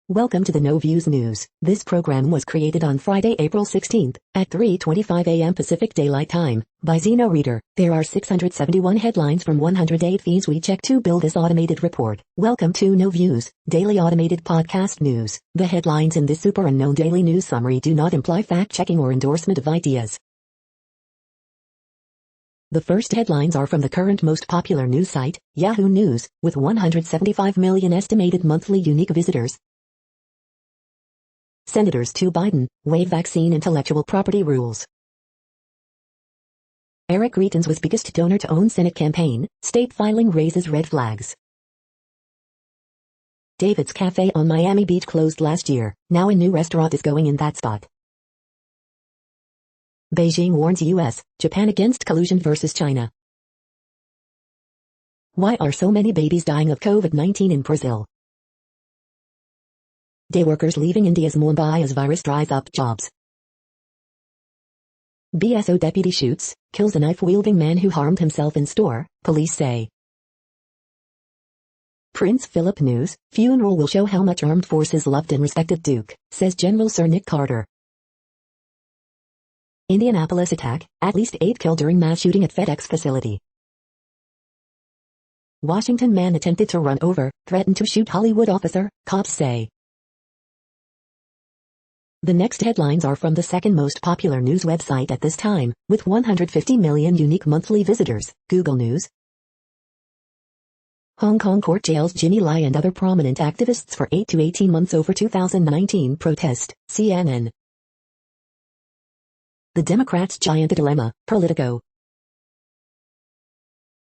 Welcome to the No Views News. This program was created on Friday, April 16th, at 3:25 a.m. Pacific Daylight Time, by Zeno Reader. There are 671 headlines from 108 feeds we check to build this automated report. Welcome to No Views, daily automated podcast news. The headlines in this super unknown daily news summary do not imply fact-checking or endorsement of ideas. The first headlines are from the current most popular news site, Yahoo News, with 175 million estimated monthly unique visitors. Senators to Biden, waive vaccine intellectual property rules. Eric Greitens was biggest donor to own Senate campaign, state filing raises red flags. David's Cafe on Miami Beach closed last year, now a new restaurant is going in that spot. Beijing warns U.S., Japan against collusion versus China. Why are so many babies dying of COVID-19 in Brazil? Day workers leaving India's Mumbai as virus dries up jobs. BSO deputy shoots, kills a knife-wielding man who harmed himself in store, police say. Prince Philip news, funeral will show how much armed forces loved and respected Duke, says General Sir Nick Carter. Indianapolis attack, at least 8 killed during mass shooting at FedEx facility. Washington man attempted to run over, threatened to shoot Hollywood officer, cops say. The next headlines are from the second most popular news website at this time, with 150 million unique monthly visitors, Google News. Hong Kong court jails Jimmy Lai and other prominent activists for 8 to 18 months over 2019 protest, CNN. The Democrats' giant dilemma, Politico.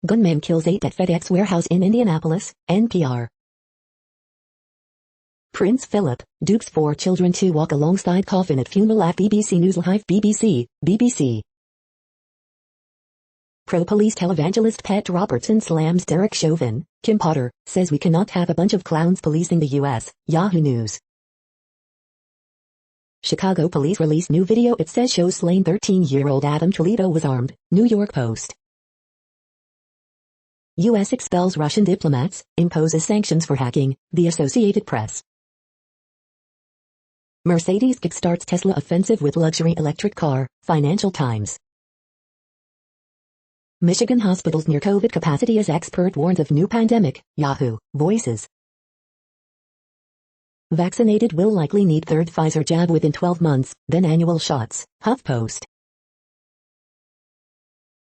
Gunman kills 8 at FedEx warehouse in Indianapolis, NPR. Prince Philip, Duke's 4 children to walk alongside coffin at funeral at BBC News Live BBC. Pro-police televangelist Pat Robertson slams Derek Chauvin, Kim Potter, says we cannot have a bunch of clowns policing the U.S., Yahoo News. Chicago police release new video it says shows slain 13-year-old Adam Toledo was armed, New York Post. U.S. expels Russian diplomats, imposes sanctions for hacking, The Associated Press. Mercedes kickstarts Tesla offensive with luxury electric car, Financial Times. Michigan hospitals near COVID capacity as expert warns of new pandemic, Yahoo, Voices. Vaccinated will likely need third Pfizer jab within 12 months, then annual shots, HuffPost.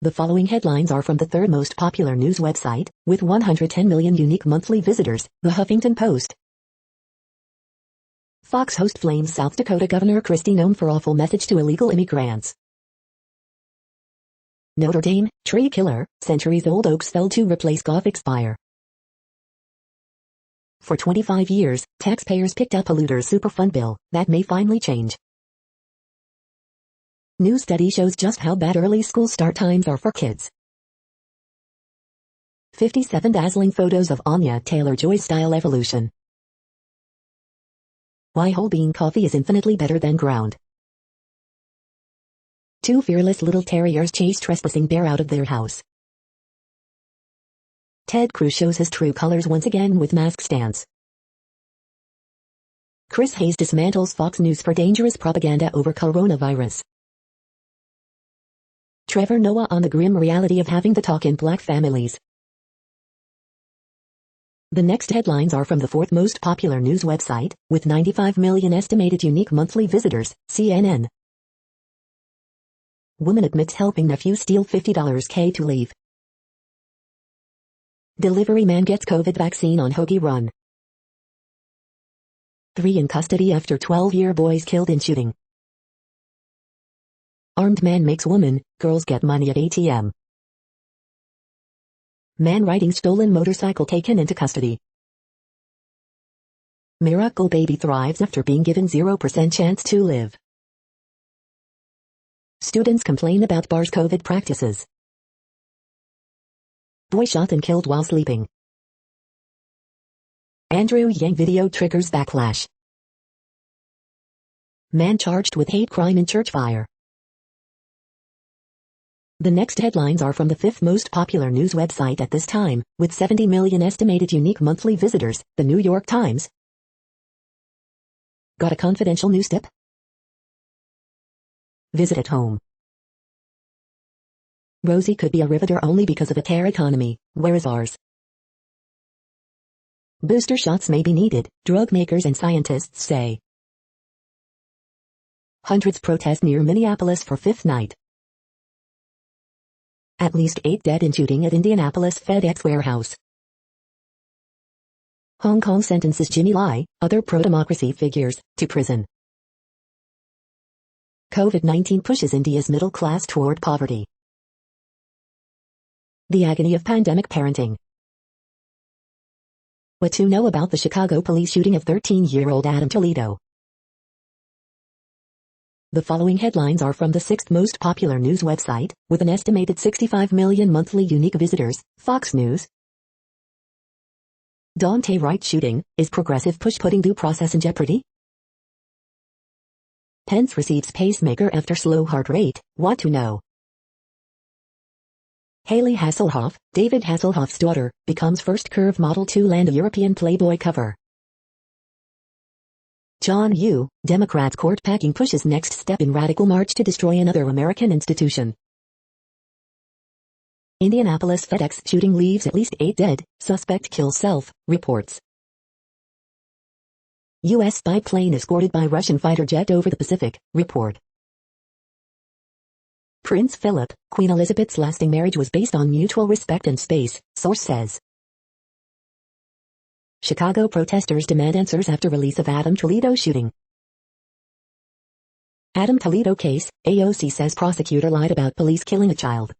The following headlines are from the third most popular news website, with 110 million unique monthly visitors, The Huffington Post. Fox host flames South Dakota Governor Christie known for awful message to illegal immigrants. Notre Dame, tree killer, centuries-old oaks fell to replace Gothic spire. For 25 years, taxpayers picked up polluters' Superfund bill, that may finally change. New study shows just how bad early school start times are for kids. 57 dazzling photos of Anya Taylor-Joy's style evolution. Why whole bean coffee is infinitely better than ground. 2 fearless little terriers chase trespassing bear out of their house. Ted Cruz shows his true colors once again with mask stance. Chris Hayes dismantles Fox News for dangerous propaganda over coronavirus. Trevor Noah on the grim reality of having to talk in black families. The next headlines are from the fourth most popular news website, with 95 million estimated unique monthly visitors, CNN. Woman admits helping nephew steal $50K to leave. Delivery man gets COVID vaccine on Hoagie Run. 3 in custody after 12-year boys killed in shooting. Armed man makes woman, girls get money at ATM. Man riding stolen motorcycle taken into custody. Miracle baby thrives after being given 0% chance to live. Students complain about bar's COVID practices. Boy shot and killed while sleeping. Andrew Yang video triggers backlash. Man charged with hate crime in church fire. The next headlines are from the fifth most popular news website at this time, with 70 million estimated unique monthly visitors, The New York Times. Got a confidential news tip? Visit at home. Rosie could be a riveter only because of a tear economy. Where is ours? Booster shots may be needed, drug makers and scientists say. Hundreds protest near Minneapolis for fifth night. At least 8 dead in shooting at Indianapolis FedEx warehouse. Hong Kong sentences Jimmy Lai, other pro-democracy figures, to prison. COVID-19 pushes India's middle class toward poverty. The agony of pandemic parenting. What to know about the Chicago police shooting of 13-year-old Adam Toledo. The following headlines are from the 6th most popular news website, with an estimated 65 million monthly unique visitors, Fox News. Daunte Wright shooting, is progressive push putting due process in jeopardy? Pence receives pacemaker after slow heart rate, what to know? Hayley Hasselhoff, David Hasselhoff's daughter, becomes first curve model to land a European Playboy cover. John Yoo, Democrats court packing pushes next step in radical march to destroy another American institution. Indianapolis FedEx shooting leaves at least 8 dead, suspect kills self, reports. U.S. spy plane escorted by Russian fighter jet over the Pacific, report. Prince Philip, Queen Elizabeth's lasting marriage was based on mutual respect and space, source says. Chicago protesters demand answers after release of Adam Toledo shooting. Adam Toledo case, AOC says prosecutor lied about police killing a child.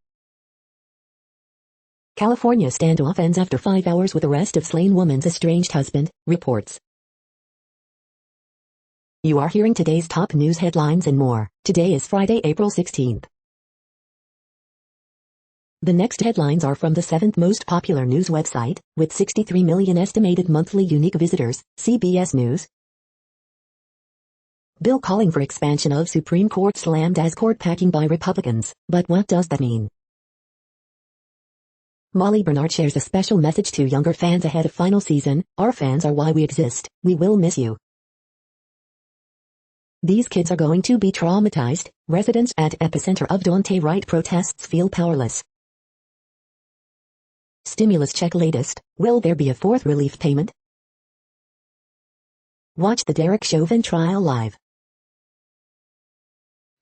California standoff ends after 5 hours with arrest of slain woman's estranged husband, reports. You are hearing today's top news headlines and more. Today is Friday, April 16th. The next headlines are from the 7th most popular news website, with 63 million estimated monthly unique visitors, CBS News. Bill calling for expansion of Supreme Court slammed as court packing by Republicans, but what does that mean? Molly Bernard shares a special message to younger fans ahead of final season. Our fans are why we exist. We will miss you. These kids are going to be traumatized. Residents at epicenter of Daunte Wright protests feel powerless. Stimulus check latest. Will there be a 4th relief payment? Watch the Derek Chauvin trial live.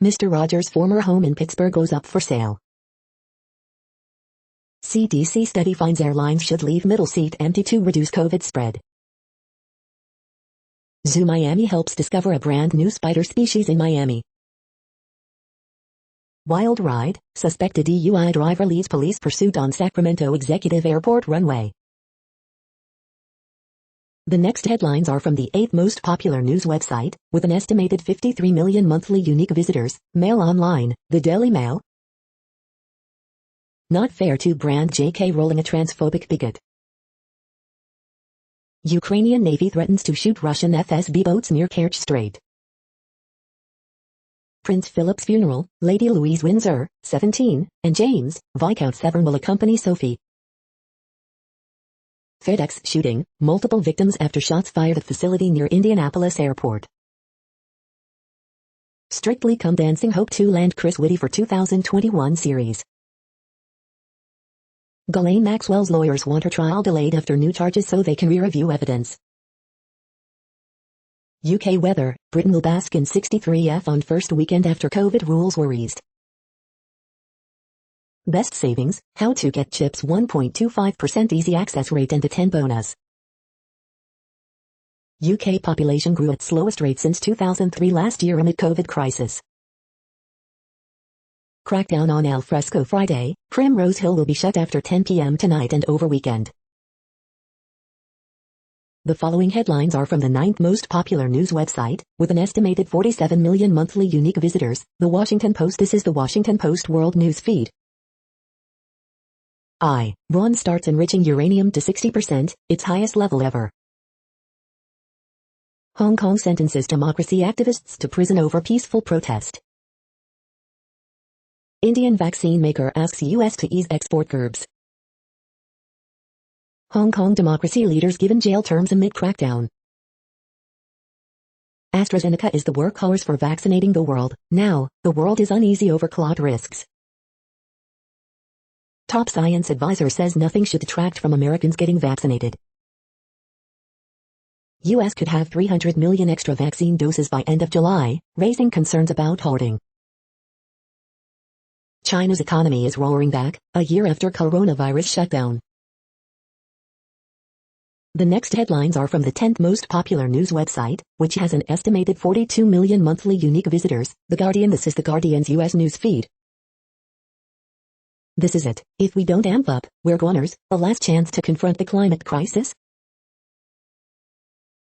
Mr. Rogers' former home in Pittsburgh goes up for sale. CDC study finds airlines should leave middle seat empty to reduce COVID spread. Zoo Miami helps discover a brand new spider species in Miami. Wild ride, suspected DUI driver leads police pursuit on Sacramento Executive Airport runway. The next headlines are from the 8th most popular news website, with an estimated 53 million monthly unique visitors, Mail Online, the Deli Mail. Not fair to brand JK Rowling a transphobic bigot. Ukrainian Navy threatens to shoot Russian FSB boats near Kerch Strait. Prince Philip's funeral, Lady Louise Windsor, 17, and James, Viscount Severn will accompany Sophie. FedEx shooting, multiple victims after shots fired at facility near Indianapolis Airport. Strictly Come Dancing hope to land Chris Whitty for 2021 series. Ghislaine Maxwell's lawyers want her trial delayed after new charges so they can re-review evidence. UK weather, Britain will bask in 63F on first weekend after COVID rules were eased. Best savings, how to get chips 1.25% easy access rate and a 10 bonus. UK population grew at slowest rate since 2003 last year amid COVID crisis. Crackdown on Al Fresco Friday, Primrose Hill will be shut after 10 p.m. tonight and over weekend. The following headlines are from the 9th most popular news website, with an estimated 47 million monthly unique visitors, The Washington Post. This is the Washington Post World News Feed. Iran starts enriching uranium to 60%, its highest level ever. Hong Kong sentences democracy activists to prison over peaceful protest. Indian vaccine maker asks U.S. to ease export curbs. Hong Kong democracy leaders given jail terms amid crackdown. AstraZeneca is the workhorse for vaccinating the world. Now, the world is uneasy over clot risks. Top science advisor says nothing should detract from Americans getting vaccinated. U.S. could have 300 million extra vaccine doses by end of July, raising concerns about hoarding. China's economy is roaring back, a year after coronavirus shutdown. The next headlines are from the 10th most popular news website, which has an estimated 42 million monthly unique visitors, The Guardian. This is The Guardian's U.S. news feed. This is it. If we don't amp up, we're goners, a last chance to confront the climate crisis.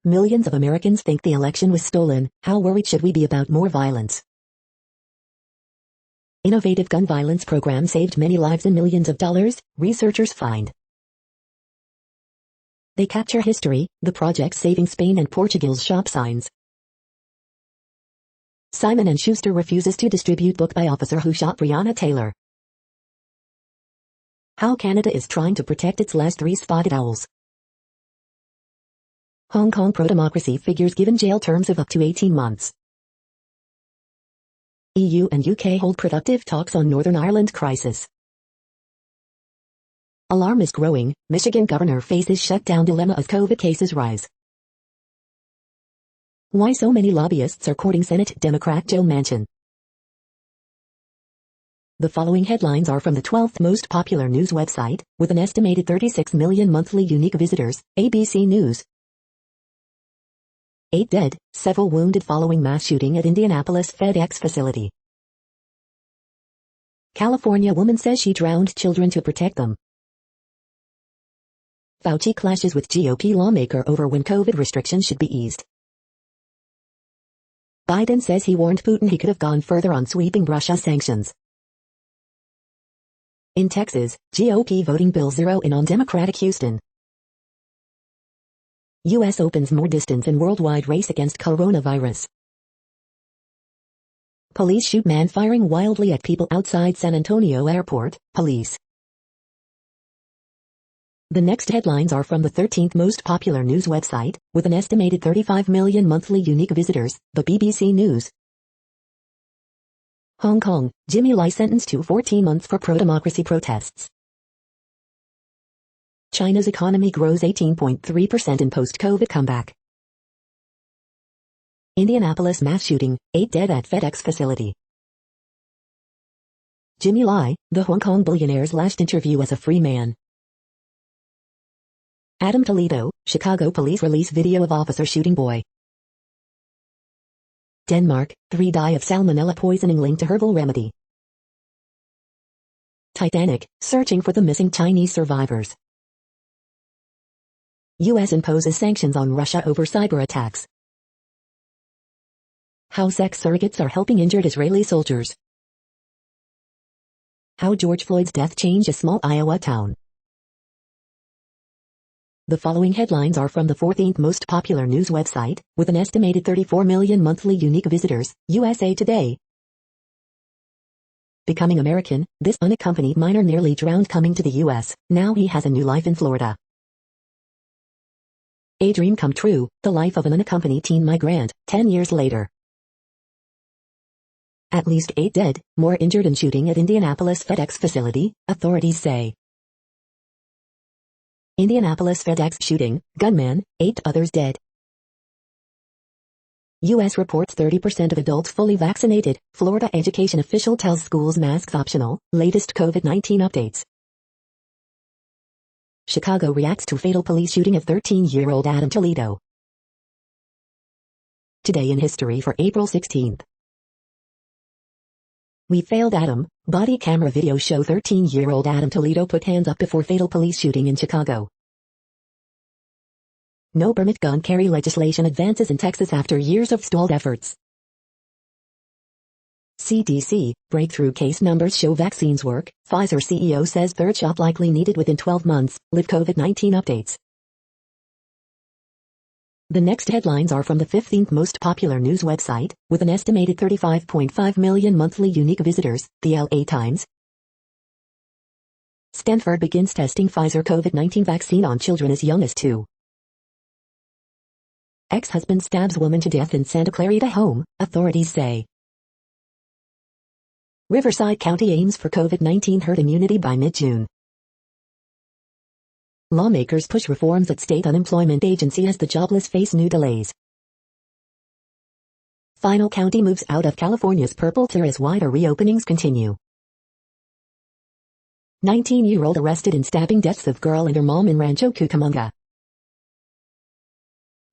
Millions of Americans think the election was stolen. How worried should we be about more violence? Innovative gun violence program saved many lives and millions of dollars, researchers find. They capture history, the project saving Spain and Portugal's shop signs. Simon & Schuster refuses to distribute book by officer who shot Breonna Taylor. How Canada is trying to protect its last 3 spotted owls. Hong Kong pro-democracy figures given jail terms of up to 18 months. EU and UK hold productive talks on Northern Ireland crisis. Alarm is growing, Michigan governor faces shutdown dilemma as COVID cases rise. Why so many lobbyists are courting Senate Democrat Joe Manchin. The following headlines are from the 12th most popular news website, with an estimated 36 million monthly unique visitors, ABC News. 8 dead, several wounded following mass shooting at Indianapolis FedEx facility. California woman says she drowned children to protect them. Fauci clashes with GOP lawmaker over when COVID restrictions should be eased. Biden says he warned Putin he could have gone further on sweeping Russia sanctions. In Texas, GOP voting bill zero in on Democratic Houston. U.S. opens more distance in worldwide race against coronavirus. Police shoot man firing wildly at people outside San Antonio airport, police. The next headlines are from the 13th most popular news website, with an estimated 35 million monthly unique visitors, the BBC News. Hong Kong, Jimmy Lai sentenced to 14 months for pro-democracy protests. China's economy grows 18.3% in post-COVID comeback. Indianapolis mass shooting, 8 dead at FedEx facility. Jimmy Lai, the Hong Kong billionaire's last interview as a free man. Adam Toledo, Chicago police release video of officer shooting boy. Denmark, 3 die of salmonella poisoning linked to herbal remedy. Titanic, searching for the missing Chinese survivors. U.S. imposes sanctions on Russia over cyber attacks. How sex surrogates are helping injured Israeli soldiers. How George Floyd's death changed a small Iowa town. The following headlines are from the 14th most popular news website, with an estimated 34 million monthly unique visitors, USA Today. Becoming American, this unaccompanied minor nearly drowned coming to the U.S., now he has a new life in Florida. A dream come true, the life of an unaccompanied teen migrant, 10 years later. At least 8 dead, more injured in shooting at Indianapolis FedEx facility, authorities say. Indianapolis FedEx shooting, gunman, 8 others dead. U.S. reports 30% of adults fully vaccinated, Florida education official tells schools masks optional, latest COVID-19 updates. Chicago reacts to fatal police shooting of 13-year-old Adam Toledo. Today in history for April 16th. We failed Adam, body camera video show 13-year-old Adam Toledo put hands up before fatal police shooting in Chicago. No permit gun carry legislation advances in Texas after years of stalled efforts. CDC, breakthrough case numbers show vaccines work, Pfizer CEO says third shot likely needed within 12 months, live COVID-19 updates. The next headlines are from the 15th most popular news website, with an estimated 35.5 million monthly unique visitors, the LA Times. Stanford begins testing Pfizer COVID-19 vaccine on children as young as 2. Ex-husband stabs woman to death in Santa Clarita home, authorities say. Riverside County aims for COVID-19 herd immunity by mid-June. Lawmakers push reforms at state unemployment agency as the jobless face new delays. Final county moves out of California's purple tier as wider reopenings continue. 19-year-old arrested in stabbing deaths of girl and her mom in Rancho Cucamonga.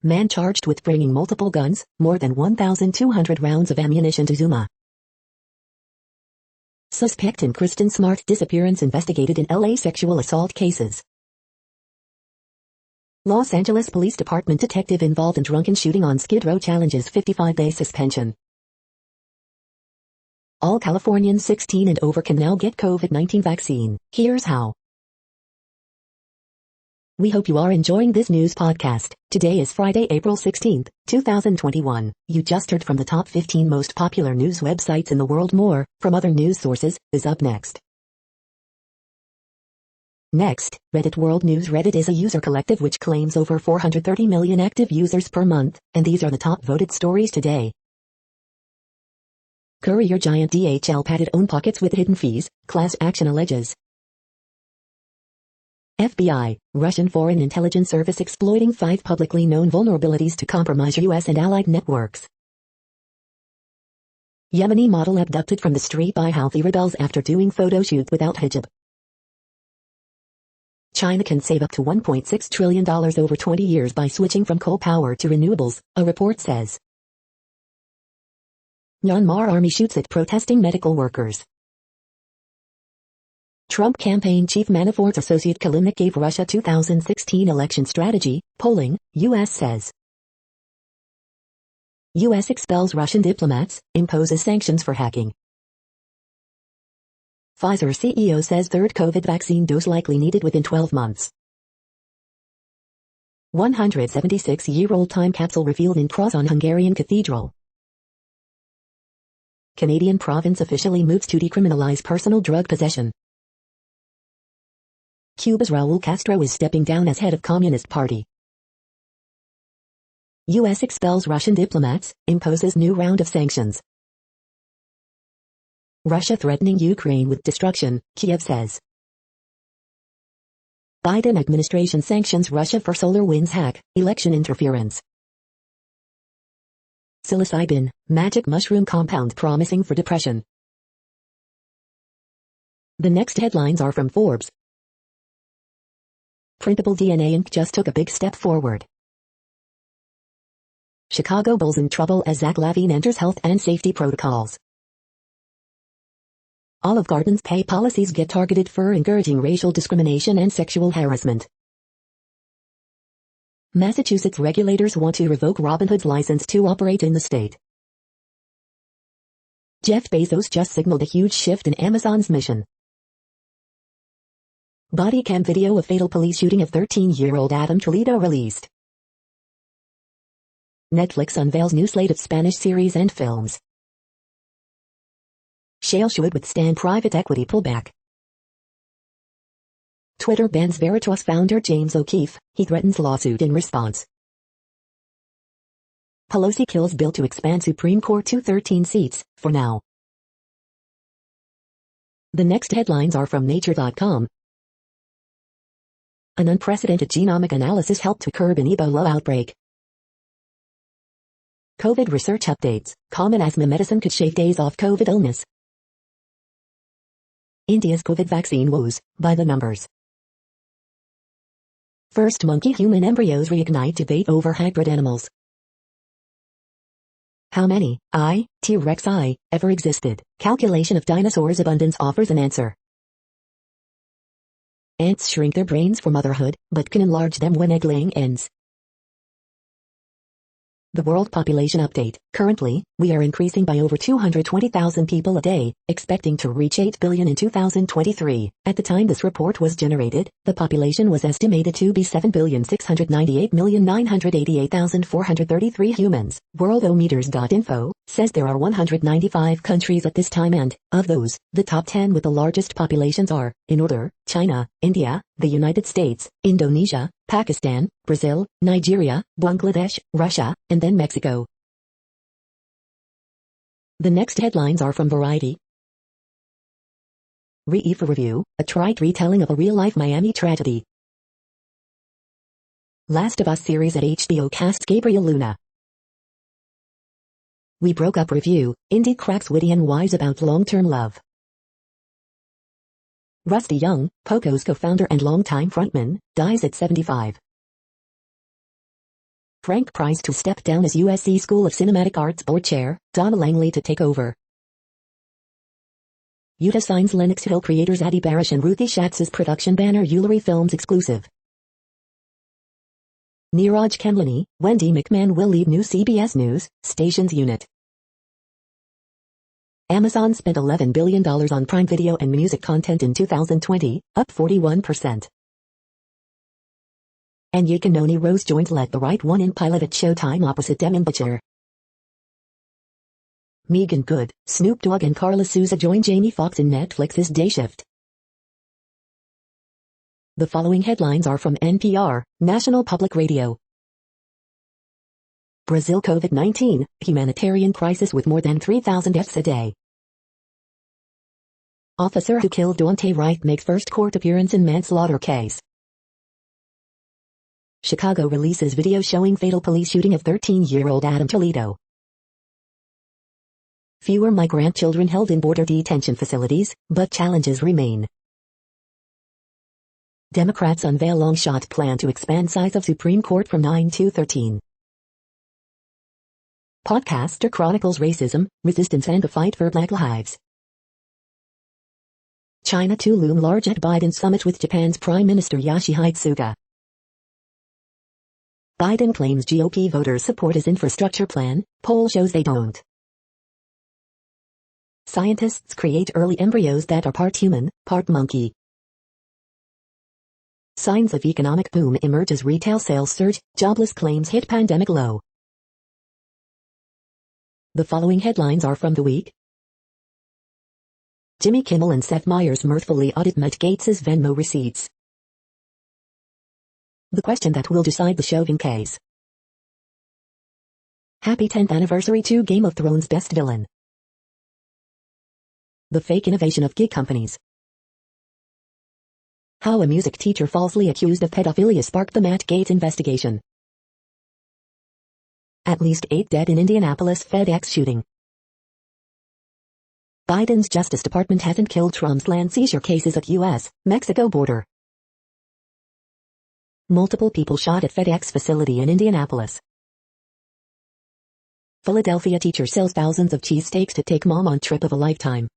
Man charged with bringing multiple guns, more than 1,200 rounds of ammunition to Zuma. Suspect in Kristen Smart's disappearance investigated in LA sexual assault cases. Los Angeles Police Department detective involved in drunken shooting on Skid Row challenges 55-day suspension. All Californians 16 and over can now get COVID-19 vaccine. Here's how. We hope you are enjoying this news podcast. Today is Friday, April 16, 2021. You just heard from the top 15 most popular news websites in the world. More from other news sources is up next. Next, Reddit World News. Reddit is a user collective which claims over 430 million active users per month, and these are the top voted stories today. Courier giant DHL padded own pockets with hidden fees, class action alleges. FBI, Russian Foreign Intelligence Service exploiting 5 publicly known vulnerabilities to compromise U.S. and allied networks. Yemeni model abducted from the street by Houthi rebels after doing photo shoots without hijab. China can save up to $1.6 trillion over 20 years by switching from coal power to renewables, a report says. Myanmar army shoots at protesting medical workers. Trump campaign chief Manafort's associate Kilimnik gave Russia 2016 election strategy, polling, U.S. says. U.S. expels Russian diplomats, imposes sanctions for hacking. Pfizer CEO says third COVID vaccine dose likely needed within 12 months. 176-year-old time capsule revealed in cross on Hungarian cathedral. Canadian province officially moves to decriminalize personal drug possession. Cuba's Raul Castro is stepping down as head of Communist Party. U.S. expels Russian diplomats, imposes new round of sanctions. Russia threatening Ukraine with destruction, Kiev says. Biden administration sanctions Russia for SolarWinds hack, election interference. Psilocybin, magic mushroom compound promising for depression. The next headlines are from Forbes. Printable DNA ink just took a big step forward. Chicago Bulls in trouble as Zach LaVine enters health and safety protocols. Olive Garden's pay policies get targeted for encouraging racial discrimination and sexual harassment. Massachusetts regulators want to revoke Robinhood's license to operate in the state. Jeff Bezos just signaled a huge shift in Amazon's mission. Body cam video of fatal police shooting of 13-year-old Adam Toledo released. Netflix unveils new slate of Spanish series and films. Shale should withstand private equity pullback. Twitter bans Veritas founder James O'Keefe, he threatens lawsuit in response. Pelosi kills bill to expand Supreme Court to 13 seats, for now. The next headlines are from Nature.com. An unprecedented genomic analysis helped to curb an Ebola outbreak. COVID research updates, common asthma medicine could shave days off COVID illness. India's COVID vaccine woes, by the numbers. First monkey-human embryos reignite debate over hybrid animals. How many T-Rex ever existed? Calculation of dinosaurs abundance offers an answer. Ants shrink their brains for motherhood, but can enlarge them when egg-laying ends. The World Population Update. Currently, we are increasing by over 220,000 people a day, expecting to reach 8 billion in 2023. At the time this report was generated, the population was estimated to be 7,698,988,433 humans. Worldometers.info says there are 195 countries at this time and, of those, the top 10 with the largest populations are In order: China, India, the United States, Indonesia, Pakistan, Brazil, Nigeria, Bangladesh, Russia, and then Mexico. The next headlines are from Variety. For review, a trite retelling of a real-life Miami tragedy. Last of Us series at HBO casts Gabriel Luna. We Broke Up review, indie cracks witty and wise about long-term love. Rusty Young, Poco's co-founder and longtime frontman, dies at 75. Frank Price to step down as USC School of Cinematic Arts board chair, Donna Langley to take over. Utah signs Lennox Hill creators Addie Barish and Ruthie Schatz's production banner Ullery Films exclusive. Neeraj Kemlani, Wendy McMahon will lead new CBS News stations unit. Amazon spent $11 billion on Prime Video and music content in 2020, up 41%. And Yakanoni Rose joins Let the Right One in pilot at Showtime opposite Demi Butcher. Megan Good, Snoop Dogg and Carla Souza join Jamie Foxx in Netflix's Day Shift. The following headlines are from NPR, National Public Radio. Brazil COVID-19, humanitarian crisis with more than 3,000 deaths a day. Officer who killed Daunte Wright makes first court appearance in manslaughter case. Chicago releases video showing fatal police shooting of 13-year-old Adam Toledo. Fewer migrant children held in border detention facilities, but challenges remain. Democrats unveil long-shot plan to expand size of Supreme Court from 9 to 13. Podcaster chronicles racism, resistance and the fight for Black lives. China to loom large at Biden summit with Japan's Prime Minister Yoshihide Suga. Biden claims GOP voters support his infrastructure plan, poll shows they don't. Scientists create early embryos that are part human, part monkey. Signs of economic boom emerge as retail sales surge, jobless claims hit pandemic low. The following headlines are from The Week. Jimmy Kimmel and Seth Meyers mirthfully audit Matt Gaetz's Venmo receipts. The question that will decide the shoving case. Happy 10th anniversary to Game of Thrones best villain. The fake innovation of gig companies. How a music teacher falsely accused of pedophilia sparked the Matt Gaetz investigation. At least 8 dead in Indianapolis FedEx shooting. Biden's Justice Department hasn't killed Trump's land seizure cases at U.S.-Mexico border. Multiple people shot at FedEx facility in Indianapolis. Philadelphia teacher sells thousands of cheesesteaks to take mom on trip of a lifetime.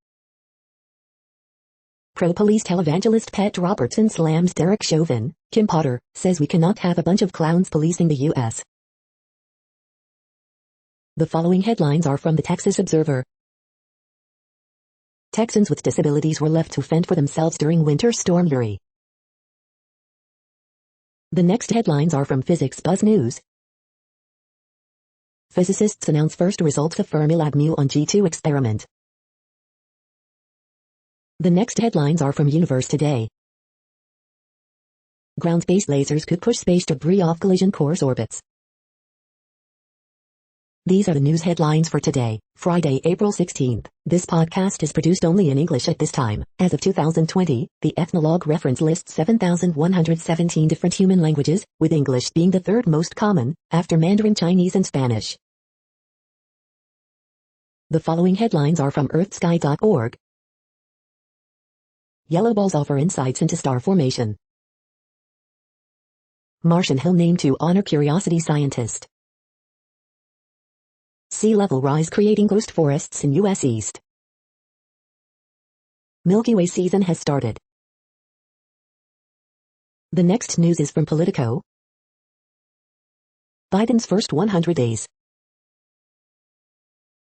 Pro-police televangelist Pat Robertson slams Derek Chauvin. Kim Potter says we cannot have a bunch of clowns policing the U.S. The following headlines are from the Texas Observer. Texans with disabilities were left to fend for themselves during Winter Storm Uri. The next headlines are from Physics Buzz News. Physicists announce first results of Fermilab Mu on G2 experiment. The next headlines are from Universe Today. Ground-based lasers could push space debris off collision course orbits. These are the news headlines for today, Friday, April 16th. This podcast is produced only in English at this time. As of 2020, the Ethnologue reference lists 7,117 different human languages, with English being the third most common, after Mandarin Chinese and Spanish. The following headlines are from earthsky.org. Yellow balls offer insights into star formation. Martian hill named to honor curiosity scientist. Sea level rise creating ghost forests in U.S. East. Milky Way season has started. The next news is from Politico. Biden's first 100 days.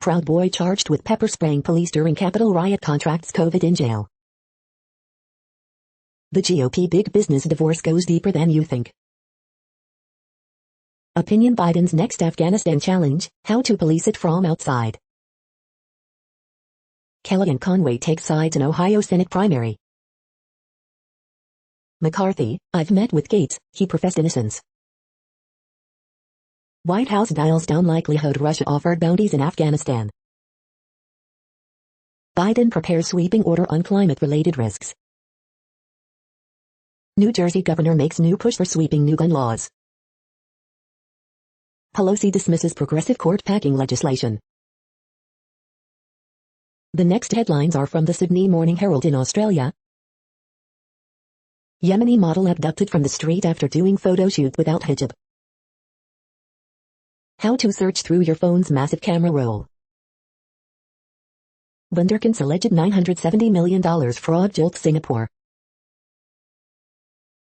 Proud Boy charged with pepper spraying police during Capitol riot contracts COVID in jail. The GOP big business divorce goes deeper than you think. Opinion Biden's next Afghanistan challenge, how to police it from outside. Kellyanne Conway takes sides in Ohio Senate primary. McCarthy, I've met with Gates, he professed innocence. White House dials down likelihood Russia offered bounties in Afghanistan. Biden prepares sweeping order on climate-related risks. New Jersey governor makes new push for sweeping new gun laws. Pelosi dismisses progressive court packing legislation. The next headlines are from the Sydney Morning Herald in Australia. Yemeni model abducted from the street after doing photo shoot without hijab. How to search through your phone's massive camera roll. Wunderkin's alleged $970 million fraud jolts Singapore.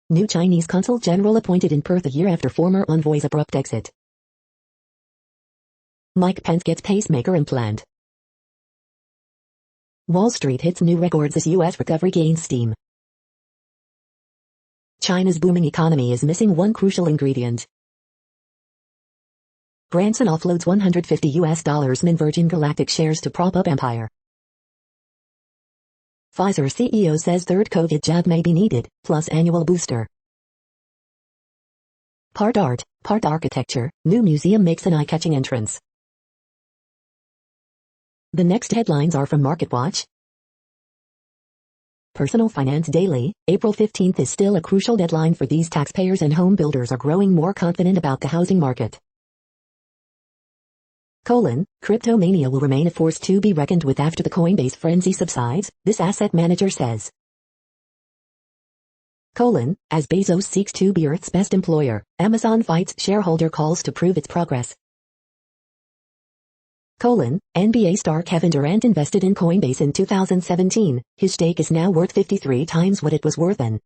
New Chinese consul general appointed in Perth a year after former envoy's abrupt exit. Mike Pence gets pacemaker implant. Wall Street hits new records as U.S. recovery gains steam. China's booming economy is missing one crucial ingredient. Branson offloads $150 in Virgin Galactic shares to prop up empire. Pfizer CEO says third COVID jab may be needed, plus annual booster. Part art, part architecture, new museum makes an eye-catching entrance. The next headlines are from MarketWatch. Personal Finance Daily, April 15th is still a crucial deadline for these taxpayers, and home builders are growing more confident about the housing market. Cryptomania will remain a force to be reckoned with after the Coinbase frenzy subsides, this asset manager says. As Bezos seeks to be Earth's best employer, Amazon fights shareholder calls to prove its progress. NBA star Kevin Durant invested in Coinbase in 2017, his stake is now worth 53 times what it was worth then.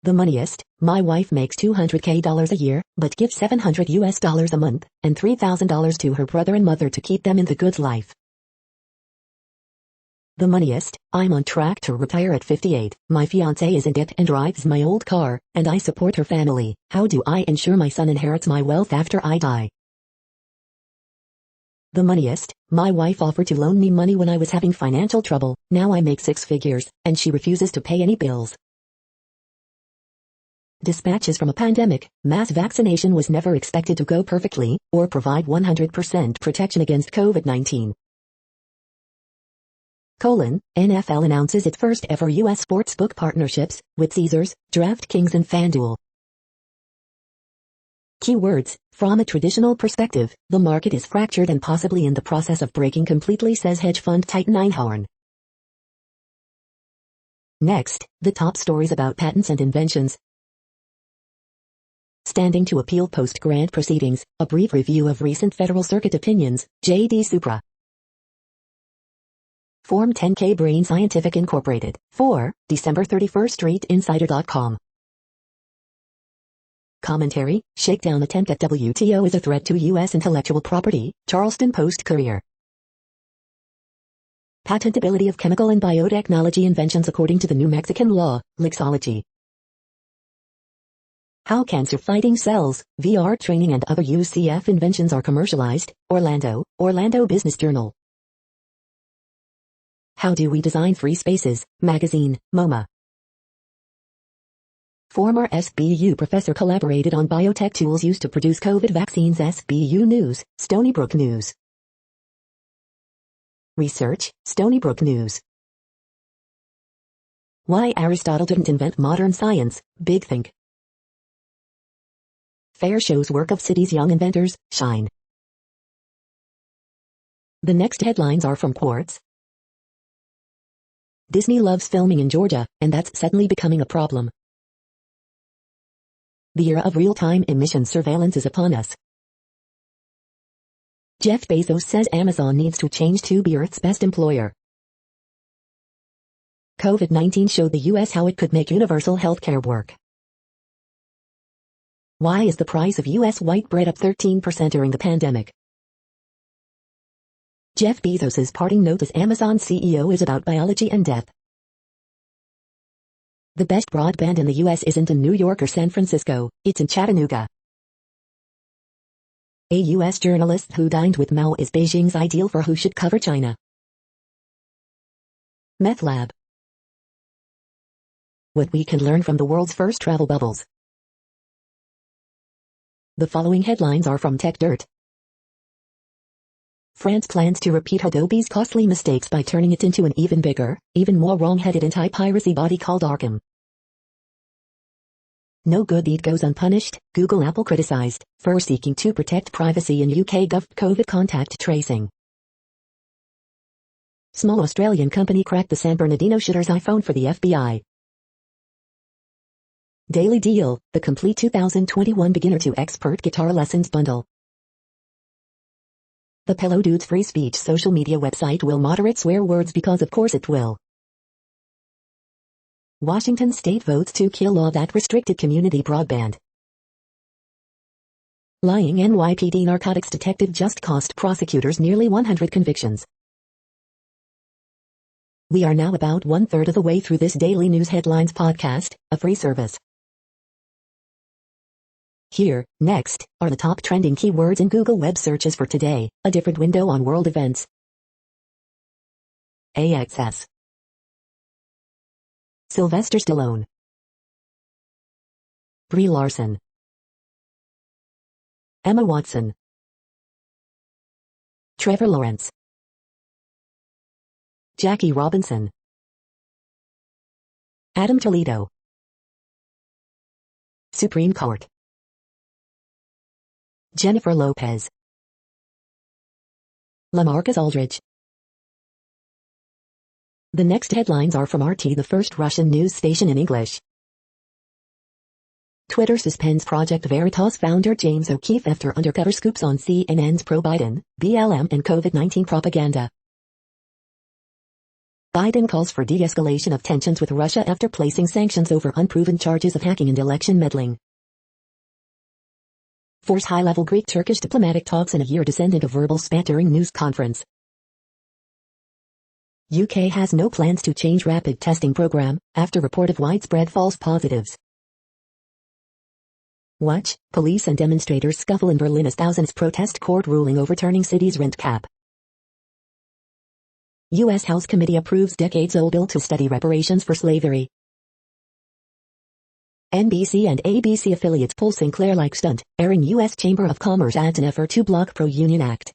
The Moneyest, my wife makes $200K a year, but gives $700 a month, and $3,000 to her brother and mother to keep them in the good life. The Moneyest, I'm on track to retire at 58, my fiancé is in debt and drives my old car, and I support her family. How do I ensure my son inherits my wealth after I die? The Moneyest, my wife offered to loan me money when I was having financial trouble, now I make 6 figures, and she refuses to pay any bills. Dispatches from a pandemic, mass vaccination was never expected to go perfectly, or provide 100% protection against COVID-19. NFL announces its first ever U.S. sportsbook partnerships, with Caesars, DraftKings and FanDuel. Keywords, from a traditional perspective, the market is fractured and possibly in the process of breaking completely, says hedge fund titan Einhorn. Next, the top stories about patents and inventions. Standing to appeal post-grant proceedings, a brief review of recent Federal Circuit opinions, J.D. Supra. Form 10K Brain Scientific Incorporated, 4, December 31st StreetInsider.com. Commentary, Shakedown attempt at WTO is a threat to U.S. intellectual property, Charleston Post-Courier. Patentability of chemical and biotechnology inventions according to the New Mexican law, Lexology. How cancer-fighting cells, VR training and other UCF inventions are commercialized, Orlando Business Journal. How do we design free spaces, magazine, MoMA. Former SBU professor collaborated on biotech tools used to produce COVID vaccines, SBU News, Stony Brook News. Research, Stony Brook News. Why Aristotle didn't invent modern science, Big Think. Fair shows work of city's young inventors, shine. The next headlines are from Quartz. Disney loves filming in Georgia, and that's suddenly becoming a problem. The era of real-time emission surveillance is upon us. Jeff Bezos says Amazon needs to change to be Earth's best employer. COVID-19 showed the U.S. how it could make universal health care work. Why is the price of U.S. white bread up 13% during the pandemic? Jeff Bezos' parting note as Amazon CEO is about biology and death. The best broadband in the U.S. isn't in New York or San Francisco, it's in Chattanooga. A U.S. journalist who dined with Mao is Beijing's ideal for who should cover China. Meth Lab. What we can learn from the world's first travel bubbles. The following headlines are from TechDirt. France plans to repeat Adobe's costly mistakes by turning it into an even bigger, even more wrong-headed anti-piracy body called Arkham. No good deed goes unpunished, Google Apple criticized, for seeking to protect privacy in UK gov COVID contact tracing. Small Australian company cracked the San Bernardino shooter's iPhone for the FBI. Daily Deal, the complete 2021 beginner to expert guitar lessons bundle. The Pillow Dude's free speech social media website will moderate swear words because of course it will. Washington state votes to kill law that restricted community broadband. Lying NYPD narcotics detective just cost prosecutors nearly 100 convictions. We are now about 1/3 of the way through this daily news headlines podcast, a free service. Here, next, are the top trending keywords in Google web searches for today, a different window on world events. AXS. Sylvester Stallone. Brie Larson. Emma Watson. Trevor Lawrence. Jackie Robinson. Adam Toledo. Supreme Court. Jennifer Lopez. LaMarcus Aldridge. The next headlines are from RT, the first Russian news station in English. Twitter suspends Project Veritas founder James O'Keefe after undercover scoops on CNN's pro-Biden, BLM and COVID-19 propaganda. Biden calls for de-escalation of tensions with Russia after placing sanctions over unproven charges of hacking and election meddling. Force high-level Greek-Turkish diplomatic talks in a year descend into verbal spat during news conference. UK has no plans to change rapid testing program, after report of widespread false positives. Watch, police and demonstrators scuffle in Berlin as thousands protest court ruling overturning city's rent cap. U.S. House Committee approves decades-old bill to study reparations for slavery. NBC and ABC affiliates pull Sinclair-like stunt, airing U.S. Chamber of Commerce ads in effort to block pro-union act.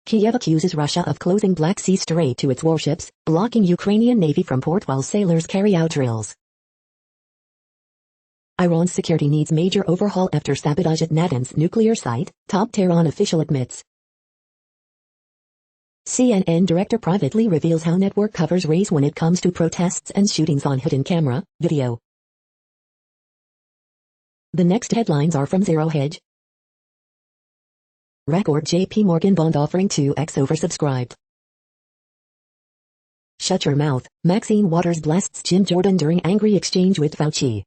Kiev accuses Russia of closing Black Sea Strait to its warships, blocking Ukrainian Navy from port while sailors carry out drills. Iran's security needs major overhaul after sabotage at Natanz nuclear site, top Tehran official admits. CNN director privately reveals how network covers race when it comes to protests and shootings on hidden camera video. The next headlines are from Zero Hedge. Record JP Morgan bond offering 2x oversubscribed. Shut your mouth, Maxine Waters blasts Jim Jordan during angry exchange with Fauci.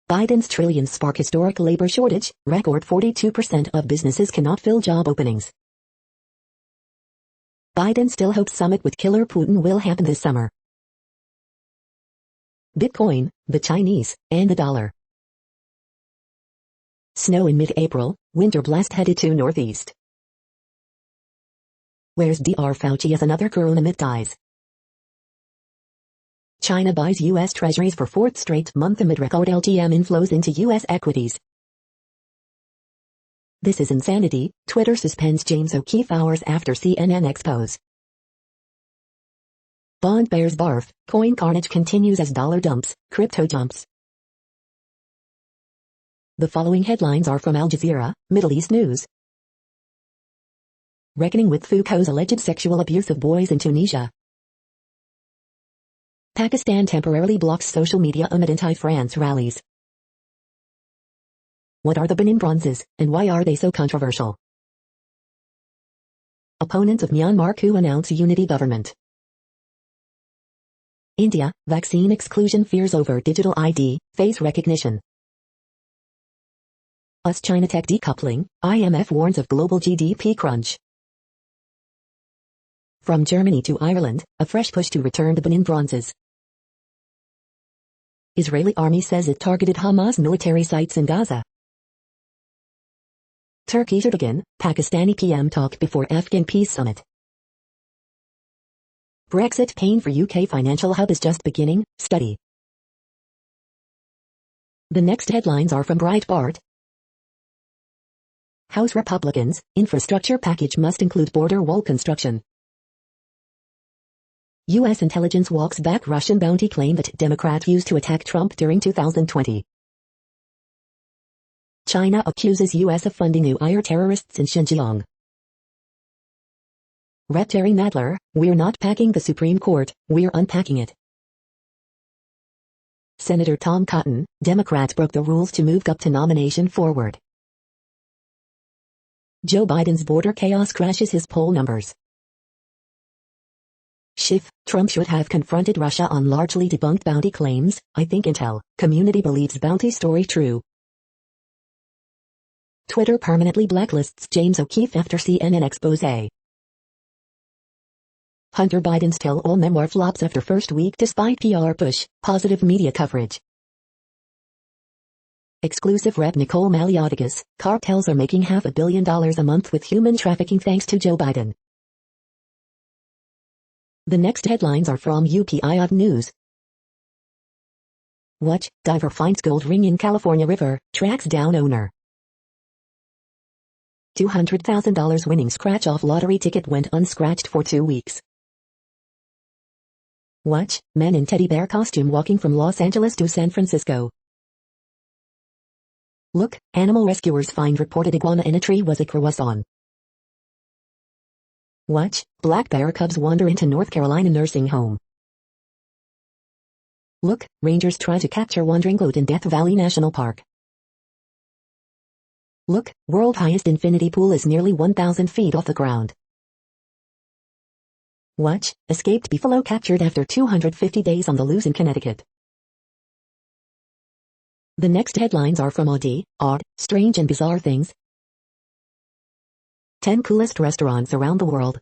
Biden's trillions spark historic labor shortage, record 42% of businesses cannot fill job openings. Biden still hopes summit with killer Putin will happen this summer. Bitcoin, the Chinese, and the dollar. Snow in mid-April, winter blast headed to northeast. Where's Dr. Fauci as another corona myth dies? China buys U.S. treasuries for fourth straight month amid record LTM inflows into U.S. equities. This is insanity, Twitter suspends James O'Keefe hours after CNN expose. Bond bears barf, coin carnage continues as dollar dumps, crypto jumps. The following headlines are from Al Jazeera, Middle East News. Reckoning with Foucault's alleged sexual abuse of boys in Tunisia. Pakistan temporarily blocks social media amid anti-France rallies. What are the Benin bronzes, and why are they so controversial? Opponents of Myanmar coup announce unity government. India, vaccine exclusion fears over digital ID, face recognition. US-China tech decoupling, IMF warns of global GDP crunch. From Germany to Ireland, a fresh push to return the Benin bronzes. Israeli army says it targeted Hamas military sites in Gaza. Turkey Erdogan, Pakistani PM talk before Afghan peace summit. Brexit pain for UK financial hub is just beginning, study. The next headlines are from Breitbart. House Republicans, infrastructure package must include border wall construction. U.S. intelligence walks back Russian bounty claim that Democrat used to attack Trump during 2020. China accuses U.S. of funding Uyghur terrorists in Xinjiang. Rep. Terry Nadler, we're not packing the Supreme Court, we're unpacking it. Senator Tom Cotton, Democrats broke the rules to move GOP to nomination forward. Joe Biden's border chaos crashes his poll numbers. Schiff, Trump should have confronted Russia on largely debunked bounty claims. I think intel community believes bounty story true. Twitter permanently blacklists James O'Keefe after CNN expose. Hunter Biden's tell-all memoir flops after first week despite PR push, positive media coverage. Exclusive rep Nicole Maliotakis, cartels are making $500 million a month with human trafficking thanks to Joe Biden. The next headlines are from UPI News. Watch, diver finds gold ring in California river, tracks down owner. $200,000 winning scratch-off lottery ticket went unscratched for 2 weeks. Watch, man in teddy bear costume walking from Los Angeles to San Francisco. Look, animal rescuers find reported iguana in a tree was a croissant. Watch, black bear cubs wander into North Carolina nursing home. Look, rangers try to capture wandering goat in Death Valley National Park. Look, world highest infinity pool is nearly 1,000 feet off the ground. Watch, escaped buffalo captured after 250 days on the loose in Connecticut. The next headlines are from Odd, Strange and Bizarre Things. 10 coolest restaurants around the world.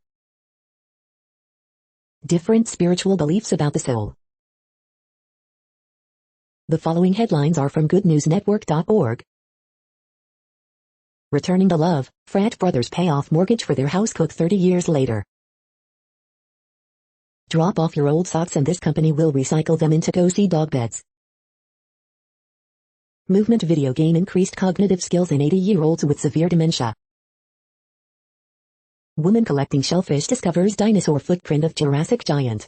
Different spiritual beliefs about the soul. The following headlines are from goodnewsnetwork.org. Returning to love, frat brothers pay off mortgage for their house cook 30 years later. Drop off your old socks and this company will recycle them into cozy dog beds. Movement video game increased cognitive skills in 80-year-olds with severe dementia. Woman collecting shellfish discovers dinosaur footprint of Jurassic giant.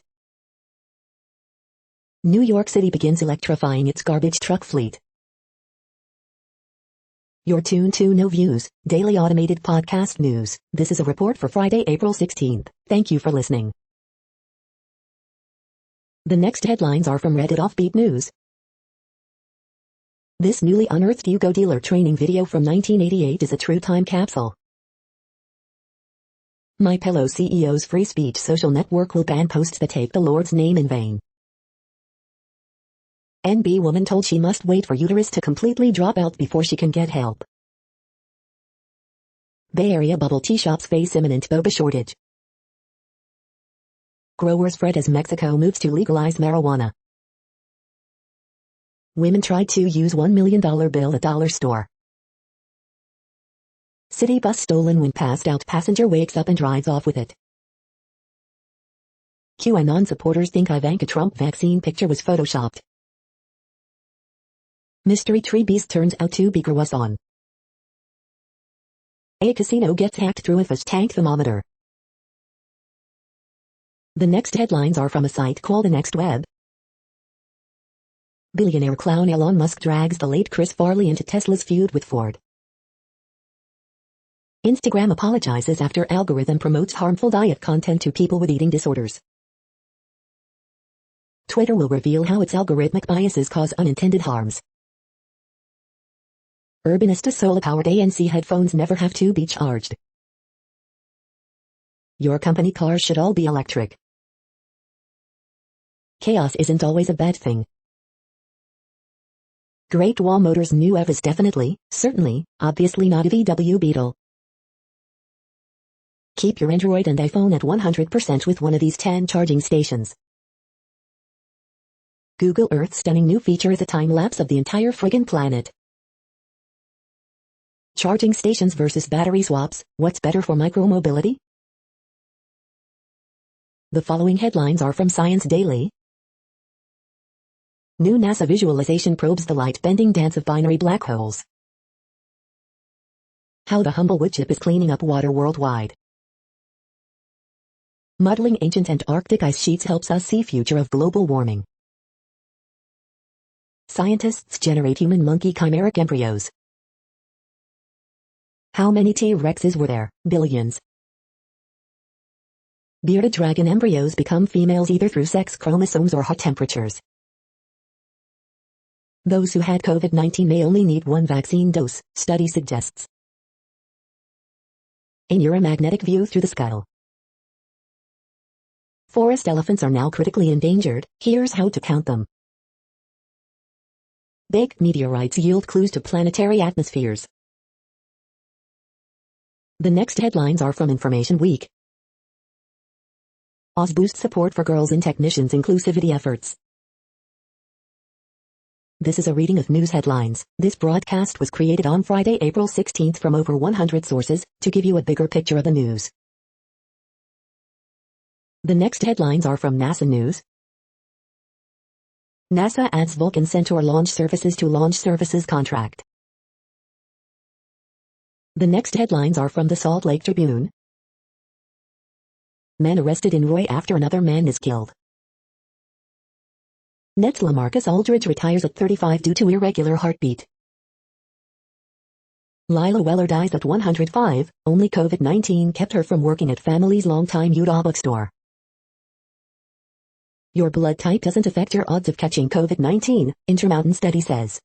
New York City begins electrifying its garbage truck fleet. You're tuned to No Views, daily automated podcast news. This is a report for Friday, April 16th. Thank you for listening. The next headlines are from Reddit Offbeat News. This newly unearthed Yugo dealer training video from 1988 is a true time capsule. MyPillow CEO's free speech social network will ban posts that take the Lord's name in vain. NB woman told she must wait for uterus to completely drop out before she can get help. Bay Area bubble tea shops face imminent boba shortage. Growers fret as Mexico moves to legalize marijuana. Women tried to use $1 million bill at dollar store. City bus stolen when passed out passenger wakes up and drives off with it. QAnon supporters think Ivanka Trump vaccine picture was photoshopped. Mystery tree beast turns out to be croissant. A casino gets hacked through a fish tank thermometer. The next headlines are from a site called The Next Web. Billionaire clown Elon Musk drags the late Chris Farley into Tesla's feud with Ford. Instagram apologizes after algorithm promotes harmful diet content to people with eating disorders. Twitter will reveal how its algorithmic biases cause unintended harms. Urbanista solar-powered ANC headphones never have to be charged. Your company cars should all be electric. Chaos isn't always a bad thing. Great Wall Motors' new EV is definitely, certainly, obviously not a VW Beetle. Keep your Android and iPhone at 100% with one of these 10 charging stations. Google Earth's stunning new feature is a time-lapse of the entire friggin' planet. Charging stations versus battery swaps, what's better for micromobility? The following headlines are from Science Daily. New NASA visualization probes the light-bending dance of binary black holes. How the humble wood chip is cleaning up water worldwide. Modeling ancient Antarctic ice sheets helps us see future of global warming. Scientists generate human-monkey chimeric embryos. How many T-Rexes were there? Billions. Bearded dragon embryos become females either through sex chromosomes or hot temperatures. Those who had COVID-19 may only need one vaccine dose, study suggests. A neuromagnetic view through the skull. Forest elephants are now critically endangered, here's how to count them. Baked meteorites yield clues to planetary atmospheres. The next headlines are from Information Week. Oz boosts support for girls in technicians' inclusivity efforts. This is a reading of news headlines. This broadcast was created on Friday, April 16th from over 100 sources, to give you a bigger picture of the news. The next headlines are from NASA News. NASA adds Vulcan Centaur launch services to launch services contract. The next headlines are from the Salt Lake Tribune. Man arrested in Roy after another man is killed. Nets LaMarcus Aldridge retires at 35 due to irregular heartbeat. Lila Weller dies at 105, only COVID-19 kept her from working at family's longtime Utah bookstore. Your blood type doesn't affect your odds of catching COVID-19, Intermountain study says.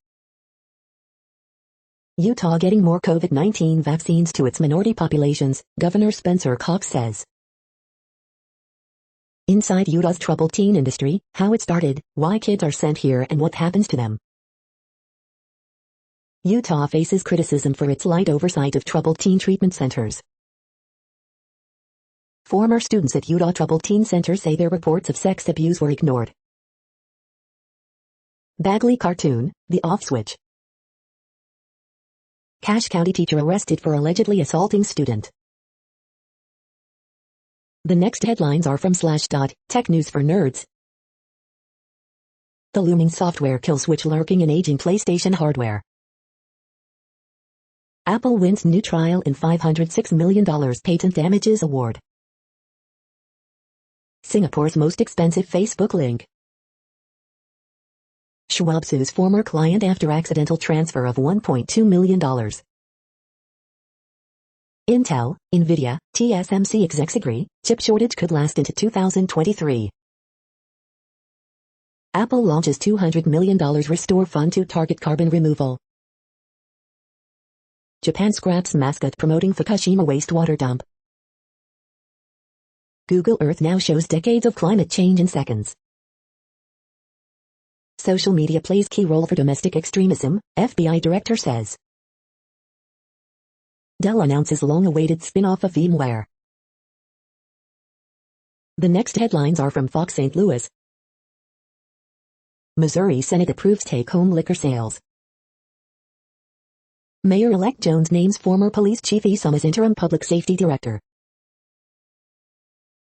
Utah getting more COVID-19 vaccines to its minority populations, Governor Spencer Cox says. Inside Utah's troubled teen industry, how it started, why kids are sent here and what happens to them. Utah faces criticism for its light oversight of troubled teen treatment centers. Former students at Utah Troubled Teen Center say their reports of sex abuse were ignored. Bagley cartoon, The Off Switch. Cache County teacher arrested for allegedly assaulting student. The next headlines are from Slashdot, Tech News for Nerds. The looming software kill switch lurking in aging PlayStation hardware. Apple wins new trial in $506 million patent damages award. Singapore's most expensive Facebook link. Schwab sues former client after accidental transfer of $1.2 million. Intel, Nvidia, TSMC execs agree, chip shortage could last into 2023. Apple launches $200 million restore fund to target carbon removal. Japan scraps mascot promoting Fukushima wastewater dump. Google Earth now shows decades of climate change in seconds. Social media plays key role for domestic extremism, FBI director says. Dell announces long-awaited spin-off of VMware. The next headlines are from Fox St. Louis. Missouri Senate approves take-home liquor sales. Mayor-elect Jones names former police chief Esom as interim public safety director.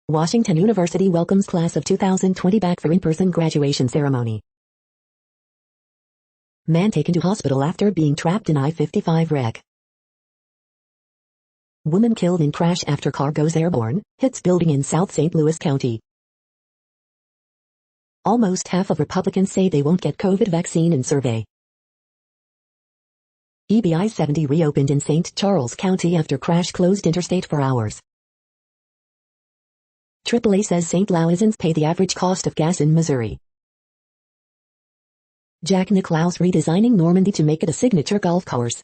Washington University welcomes class of 2020 back for in-person graduation ceremony. Man taken to hospital after being trapped in I-55 wreck. Woman killed in crash after car goes airborne, hits building in South St. Louis County. Almost half of Republicans say they won't get COVID vaccine in survey. EBI 70 reopened in St. Charles County after crash closed interstate for hours. AAA says St. Louisans pay the average cost of gas in Missouri. Jack Nicklaus redesigning Normandy to make it a signature golf course.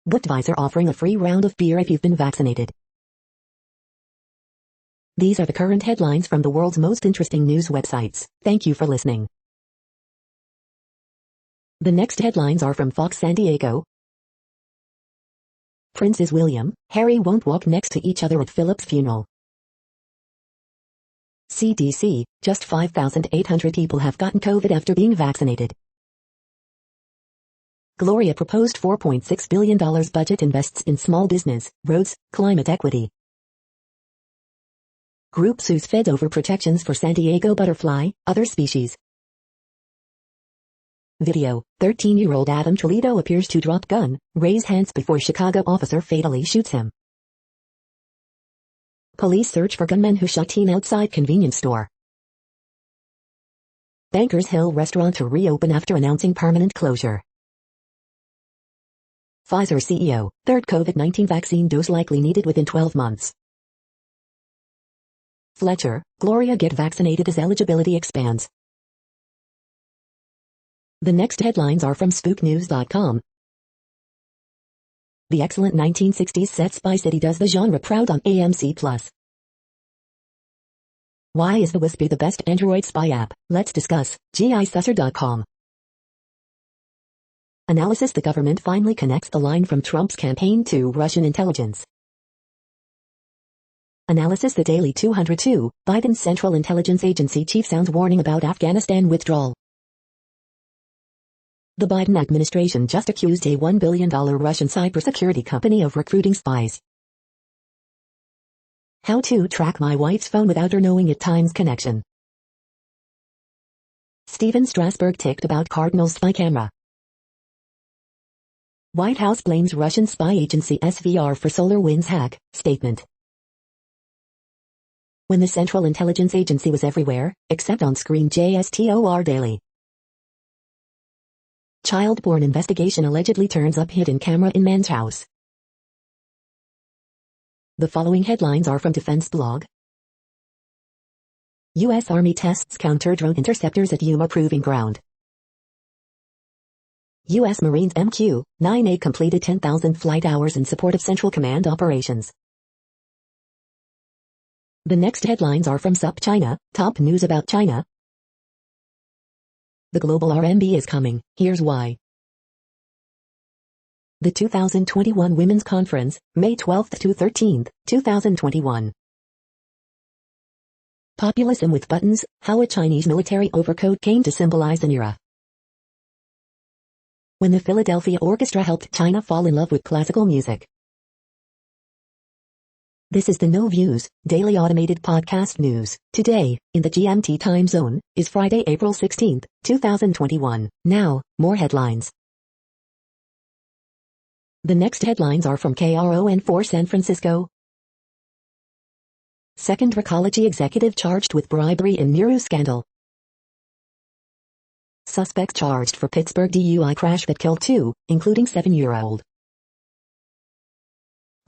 Budweiser offering a free round of beer if you've been vaccinated. These are the current headlines from the world's most interesting news websites. Thank you for listening. The next headlines are from Fox San Diego. Princes William, Harry won't walk next to each other at Philip's funeral. CDC, just 5,800 people have gotten COVID after being vaccinated. Gloria proposed $4.6 billion budget invests in small business, roads, climate equity. Group sues Fed over protections for San Diego butterfly, other species. Video, 13-year-old Adam Toledo appears to drop gun, raise hands before Chicago officer fatally shoots him. Police search for gunman who shot teen outside convenience store. Bankers Hill restaurant to reopen after announcing permanent closure. Pfizer CEO, third COVID-19 vaccine dose likely needed within 12 months. Fletcher, Gloria get vaccinated as eligibility expands. The next headlines are from spooknews.com. The excellent 1960s set Spy City does the genre proud on AMC+. Why is the Wispy the best Android spy app? Let's discuss. GISusser.com. Analysis: the government finally connects the line from Trump's campaign to Russian intelligence. Analysis: the Daily 202, Biden's Central Intelligence Agency chief sounds warning about Afghanistan withdrawal. The Biden administration just accused a $1 billion Russian cybersecurity company of recruiting spies. How to track my wife's phone without her knowing it times connection. Steven Strasberg ticked about Cardinal spy camera. White House blames Russian spy agency SVR for SolarWinds hack, statement. When the Central Intelligence Agency was everywhere, except on screen JSTOR Daily. Child porn investigation allegedly turns up hidden camera in man's house. The following headlines are from Defense Blog. U.S. Army tests counter-drone interceptors at Yuma Proving Ground. U.S. Marines MQ-9A completed 10,000 flight hours in support of Central Command operations. The next headlines are from SupChina, top news about China. The global RMB is coming, here's why. The 2021 Women's Conference, May 12 to 13, 2021. Populism with buttons, how a Chinese military overcoat came to symbolize an era. When the Philadelphia Orchestra helped China fall in love with classical music. This is the No Views, daily automated podcast news. Today, in the GMT time zone, is Friday, April 16, 2021. Now, more headlines. The next headlines are from KRON4 San Francisco. Second Recology executive charged with bribery in Miru scandal. Suspects charged for Pittsburgh DUI crash that killed 2, including 7-year-old.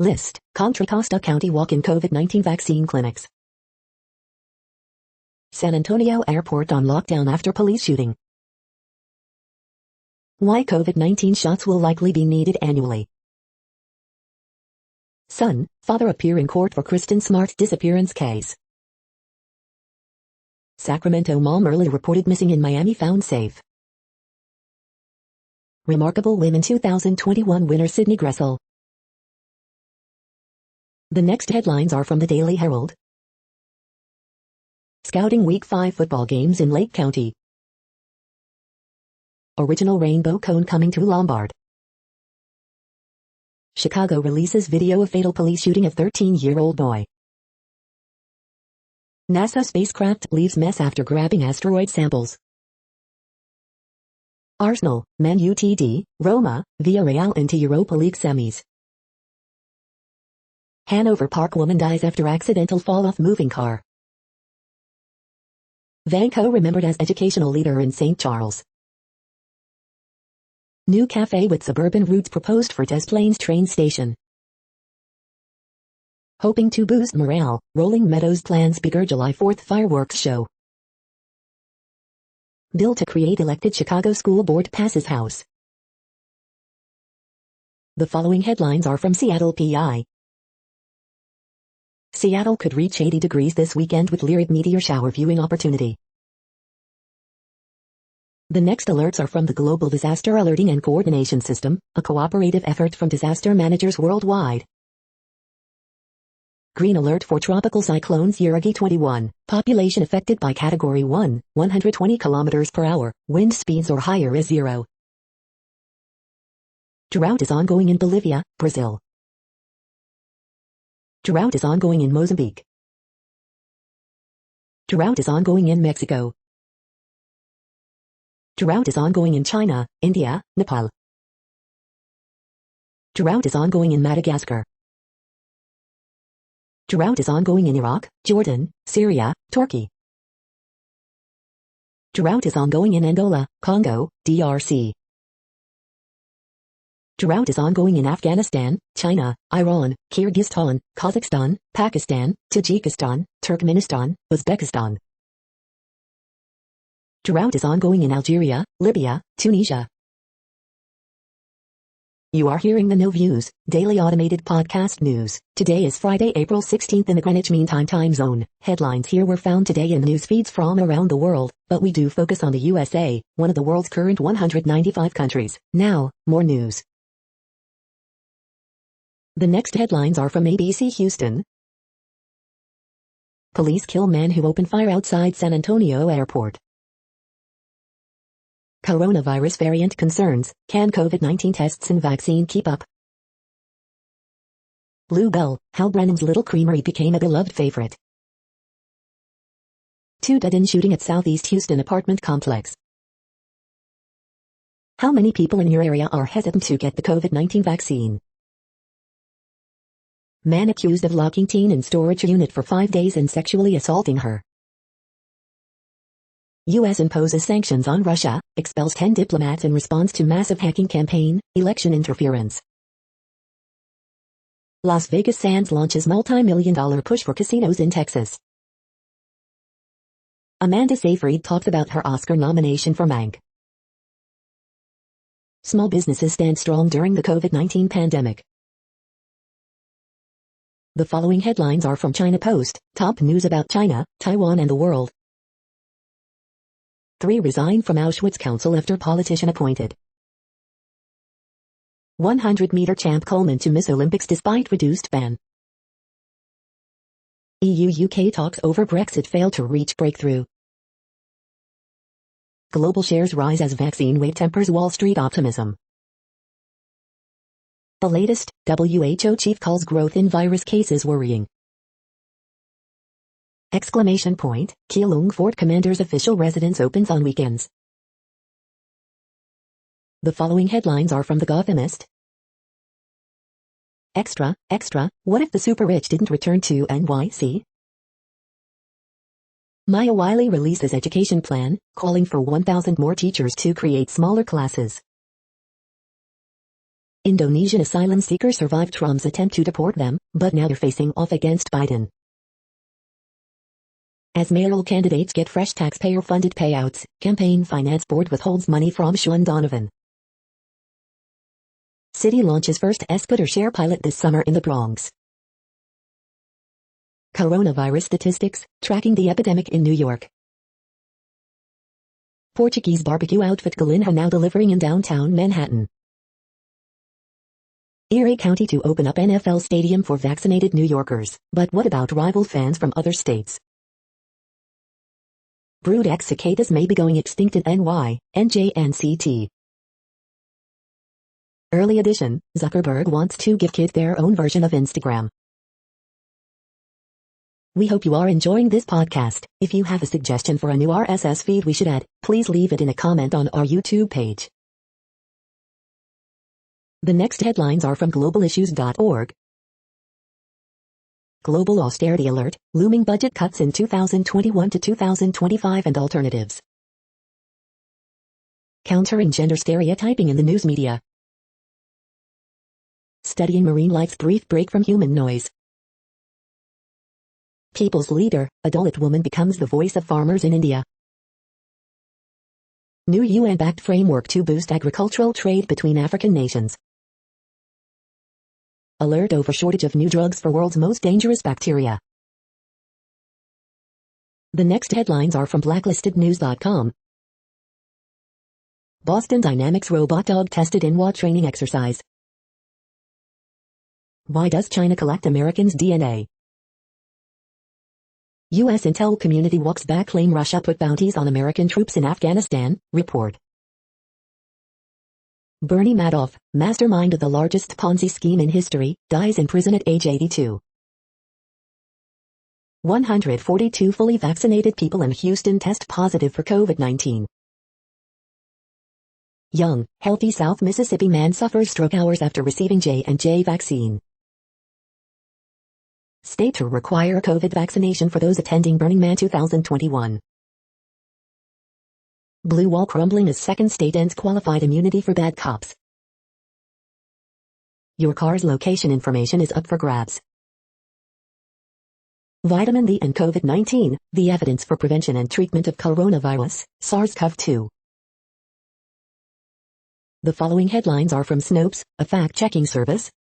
List: Contra Costa County walk-in COVID-19 vaccine clinics. San Antonio Airport on lockdown after police shooting. Why COVID-19 shots will likely be needed annually. Son, father appear in court for Kristen Smart's disappearance case. Sacramento mom early reported missing in Miami found safe. Remarkable Women 2021 winner Sydney Gressel. The next headlines are from the Daily Herald. Scouting Week 5 football games in Lake County. Original rainbow cone coming to Lombard. Chicago releases video of fatal police shooting of 13-year-old boy. NASA spacecraft leaves mess after grabbing asteroid samples. Arsenal, Man UTD, Roma, Villarreal into Europa League semis. Hanover Park woman dies after accidental fall off moving car. Vanco remembered as educational leader in St. Charles. New cafe with suburban roots proposed for Des Plaines train station. Hoping to boost morale, Rolling Meadows plans bigger July 4th fireworks show. Bill to create elected Chicago School Board passes House. The following headlines are from Seattle PI. Seattle could reach 80 degrees this weekend with Lyrid meteor shower viewing opportunity. The next alerts are from the Global Disaster Alerting and Coordination System, a cooperative effort from disaster managers worldwide. Green alert for tropical cyclones Yuragi 21, population affected by Category 1, 120 km per hour, wind speeds or higher is 0. Drought is ongoing in Bolivia, Brazil. Drought is ongoing in Mozambique. Drought is ongoing in Mexico. Drought is ongoing in China, India, Nepal. Drought is ongoing in Madagascar. Drought is ongoing in Iraq, Jordan, Syria, Turkey. Drought is ongoing in Angola, Congo, DRC. Drought is ongoing in Afghanistan, China, Iran, Kyrgyzstan, Kazakhstan, Pakistan, Tajikistan, Turkmenistan, Uzbekistan. Drought is ongoing in Algeria, Libya, Tunisia. You are hearing the No Views, daily automated podcast news. Today is Friday, April 16th in the Greenwich Mean Time zone. Headlines here were found today in news feeds from around the world, but we do focus on the USA, one of the world's current 195 countries. Now, more news. The next headlines are from ABC Houston. Police kill man who opened fire outside San Antonio airport. Coronavirus variant concerns, can COVID-19 tests and vaccine keep up? Blue Gull, how Brennan's Little Creamery became a beloved favorite. 2 dead in shooting at Southeast Houston apartment complex. How many people in your area are hesitant to get the COVID-19 vaccine? Man accused of locking teen in storage unit for 5 days and sexually assaulting her. U.S. imposes sanctions on Russia, expels 10 diplomats in response to massive hacking campaign, election interference. Las Vegas Sands launches multi-million-dollar push for casinos in Texas. Amanda Seyfried talks about her Oscar nomination for Mank. Small businesses stand strong during the COVID-19 pandemic. The following headlines are from China Post, top news about China, Taiwan and the world. 3 resign from Auschwitz Council after politician appointed. 100-meter champ Coleman to miss Olympics despite reduced ban. EU-UK talks over Brexit fail to reach breakthrough. Global shares rise as vaccine wave tempers Wall Street optimism. The latest, WHO chief calls growth in virus cases worrying. Exclamation point, Keelung Fort Commander's official residence opens on weekends. The following headlines are from The Gothamist. Extra, what if the super rich didn't return to NYC? Maya Wiley releases education plan, calling for 1,000 more teachers to create smaller classes. Indonesian asylum seekers survived Trump's attempt to deport them, but now they're facing off against Biden. As mayoral candidates get fresh taxpayer-funded payouts, campaign finance board withholds money from Sean Donovan. City launches first e-scooter share pilot this summer in the Bronx. Coronavirus statistics, tracking the epidemic in New York. Portuguese barbecue outfit Galinha now delivering in downtown Manhattan. Erie County to open up NFL stadium for vaccinated New Yorkers, but what about rival fans from other states? Brood X cicadas may be going extinct in NJNCT. Early edition, Zuckerberg wants to give kids their own version of Instagram. We hope you are enjoying this podcast. If you have a suggestion for a new RSS feed we should add, please leave it in a comment on our YouTube page. The next headlines are from globalissues.org. Global austerity alert, looming budget cuts in 2021 to 2025 and alternatives. Countering gender stereotyping in the news media. Studying marine life's brief break from human noise. People's leader, a Dalit woman becomes the voice of farmers in India. New UN-backed framework to boost agricultural trade between African nations. Alert over shortage of new drugs for world's most dangerous bacteria. The next headlines are from blacklistednews.com. Boston Dynamics robot dog tested in WA training exercise. Why does China collect Americans' DNA? U.S. intel community walks back claim Russia put bounties on American troops in Afghanistan, report. Bernie Madoff, mastermind of the largest Ponzi scheme in history, dies in prison at age 82. 142 fully vaccinated people in Houston test positive for COVID-19. Young, healthy South Mississippi man suffers stroke hours after receiving J&J vaccine. State to require COVID vaccination for those attending Burning Man 2021. Blue wall crumbling as second state ends qualified immunity for bad cops. Your car's location information is up for grabs. Vitamin D and COVID-19, the evidence for prevention and treatment of coronavirus, SARS-CoV-2. The following headlines are from Snopes, a fact-checking service.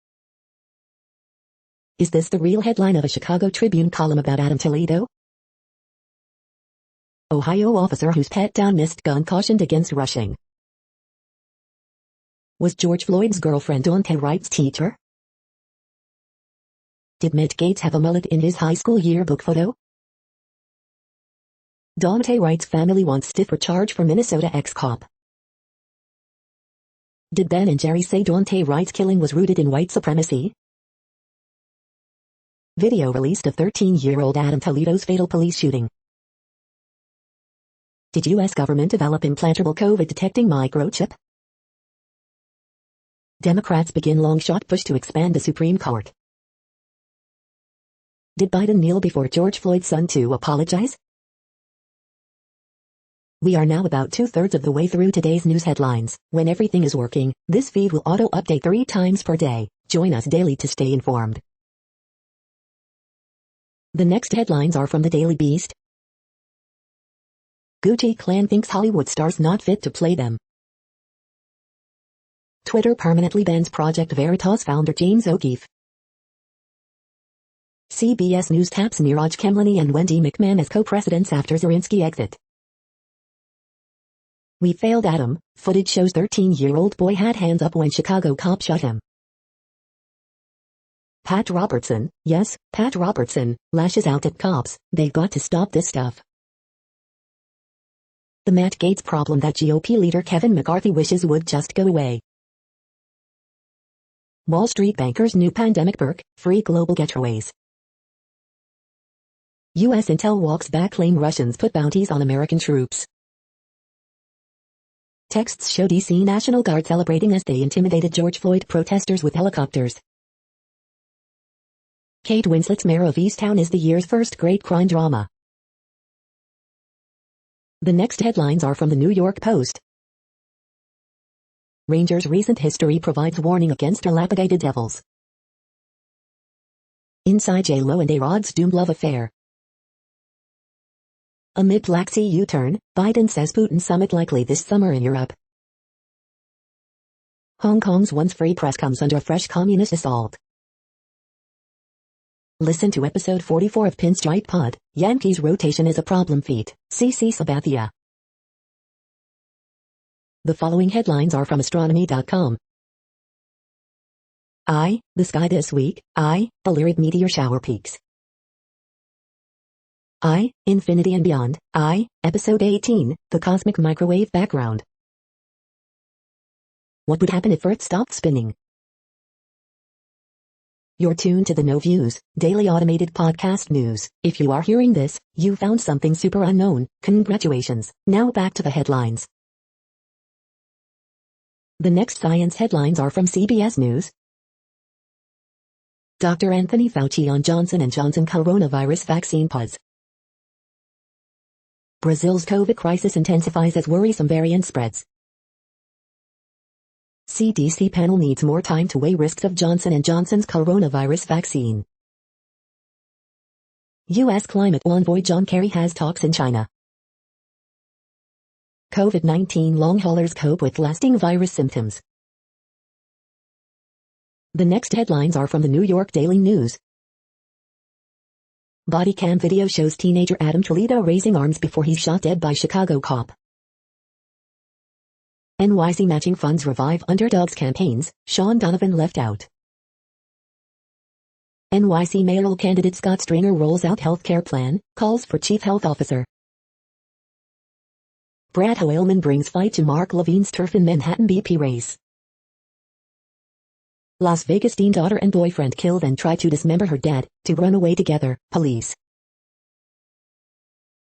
Is this the real headline of a Chicago Tribune column about Adam Toledo? Ohio officer whose pet down missed gun cautioned against rushing. Was George Floyd's girlfriend Daunte Wright's teacher? Did Matt Gaetz have a mullet in his high school yearbook photo? Daunte Wright's family wants stiffer charge for Minnesota ex-cop. Did Ben and Jerry say Daunte Wright's killing was rooted in white supremacy? Video released of 13-year-old Adam Toledo's fatal police shooting. Did U.S. government develop implantable COVID-detecting microchip? Democrats begin long-shot push to expand the Supreme Court. Did Biden kneel before George Floyd's son to apologize? We are now about 2/3 of the way through today's news headlines. When everything is working, this feed will auto-update 3 times per day. Join us daily to stay informed. The next headlines are from the Daily Beast. Gucci clan thinks Hollywood stars not fit to play them. Twitter permanently bans Project Veritas founder James O'Keefe. CBS News taps Niraj Khemlani and Wendy McMahon as co-presidents after Zelensky exit. We failed Adam, footage shows 13-year-old boy had hands up when Chicago cop shot him. Pat Robertson, yes, Pat Robertson, lashes out at cops, they've got to stop this stuff. The Matt Gaetz problem that GOP leader Kevin McCarthy wishes would just go away. Wall Street bankers' new pandemic perk, free global getaways. U.S. intel walks back claim Russians put bounties on American troops. Texts show D.C. National Guard celebrating as they intimidated George Floyd protesters with helicopters. Kate Winslet's Mayor of Easttown is the year's first great crime drama. The next headlines are from the New York Post. Rangers' recent history provides warning against dilapidated Devils. Inside J.Lo and A-Rod's doomed love affair. Amid Black Sea U-turn, Biden says Putin summit likely this summer in Europe. Hong Kong's once free press comes under fresh communist assault. Listen to episode 44 of Pinstripe Pod, Yankees rotation is a problem feat, CC Sabathia. The following headlines are from astronomy.com. The sky this week, the Lyrid meteor shower peaks. Infinity and Beyond, Episode 18, The Cosmic Microwave Background. What would happen if Earth stopped spinning? You're tuned to the No Views, daily automated podcast news. If you are hearing this, you found something super unknown. Congratulations. Now back to the headlines. The next science headlines are from CBS News. Dr. Anthony Fauci on Johnson & Johnson coronavirus vaccine pause. Brazil's COVID crisis intensifies as worrisome variant spreads. CDC panel needs more time to weigh risks of Johnson & Johnson's coronavirus vaccine. U.S. climate envoy John Kerry has talks in China. COVID-19 long haulers cope with lasting virus symptoms. The next headlines are from the New York Daily News. Body cam video shows teenager Adam Toledo raising arms before he's shot dead by Chicago cop. NYC matching funds revive underdogs campaigns, Sean Donovan left out. NYC mayoral candidate Scott Stringer rolls out healthcare plan, calls for chief health officer. Brad Hoylman brings fight to Mark Levine's turf in Manhattan BP race. Las Vegas teen daughter and boyfriend killed and tried to dismember her dad, to run away together, police.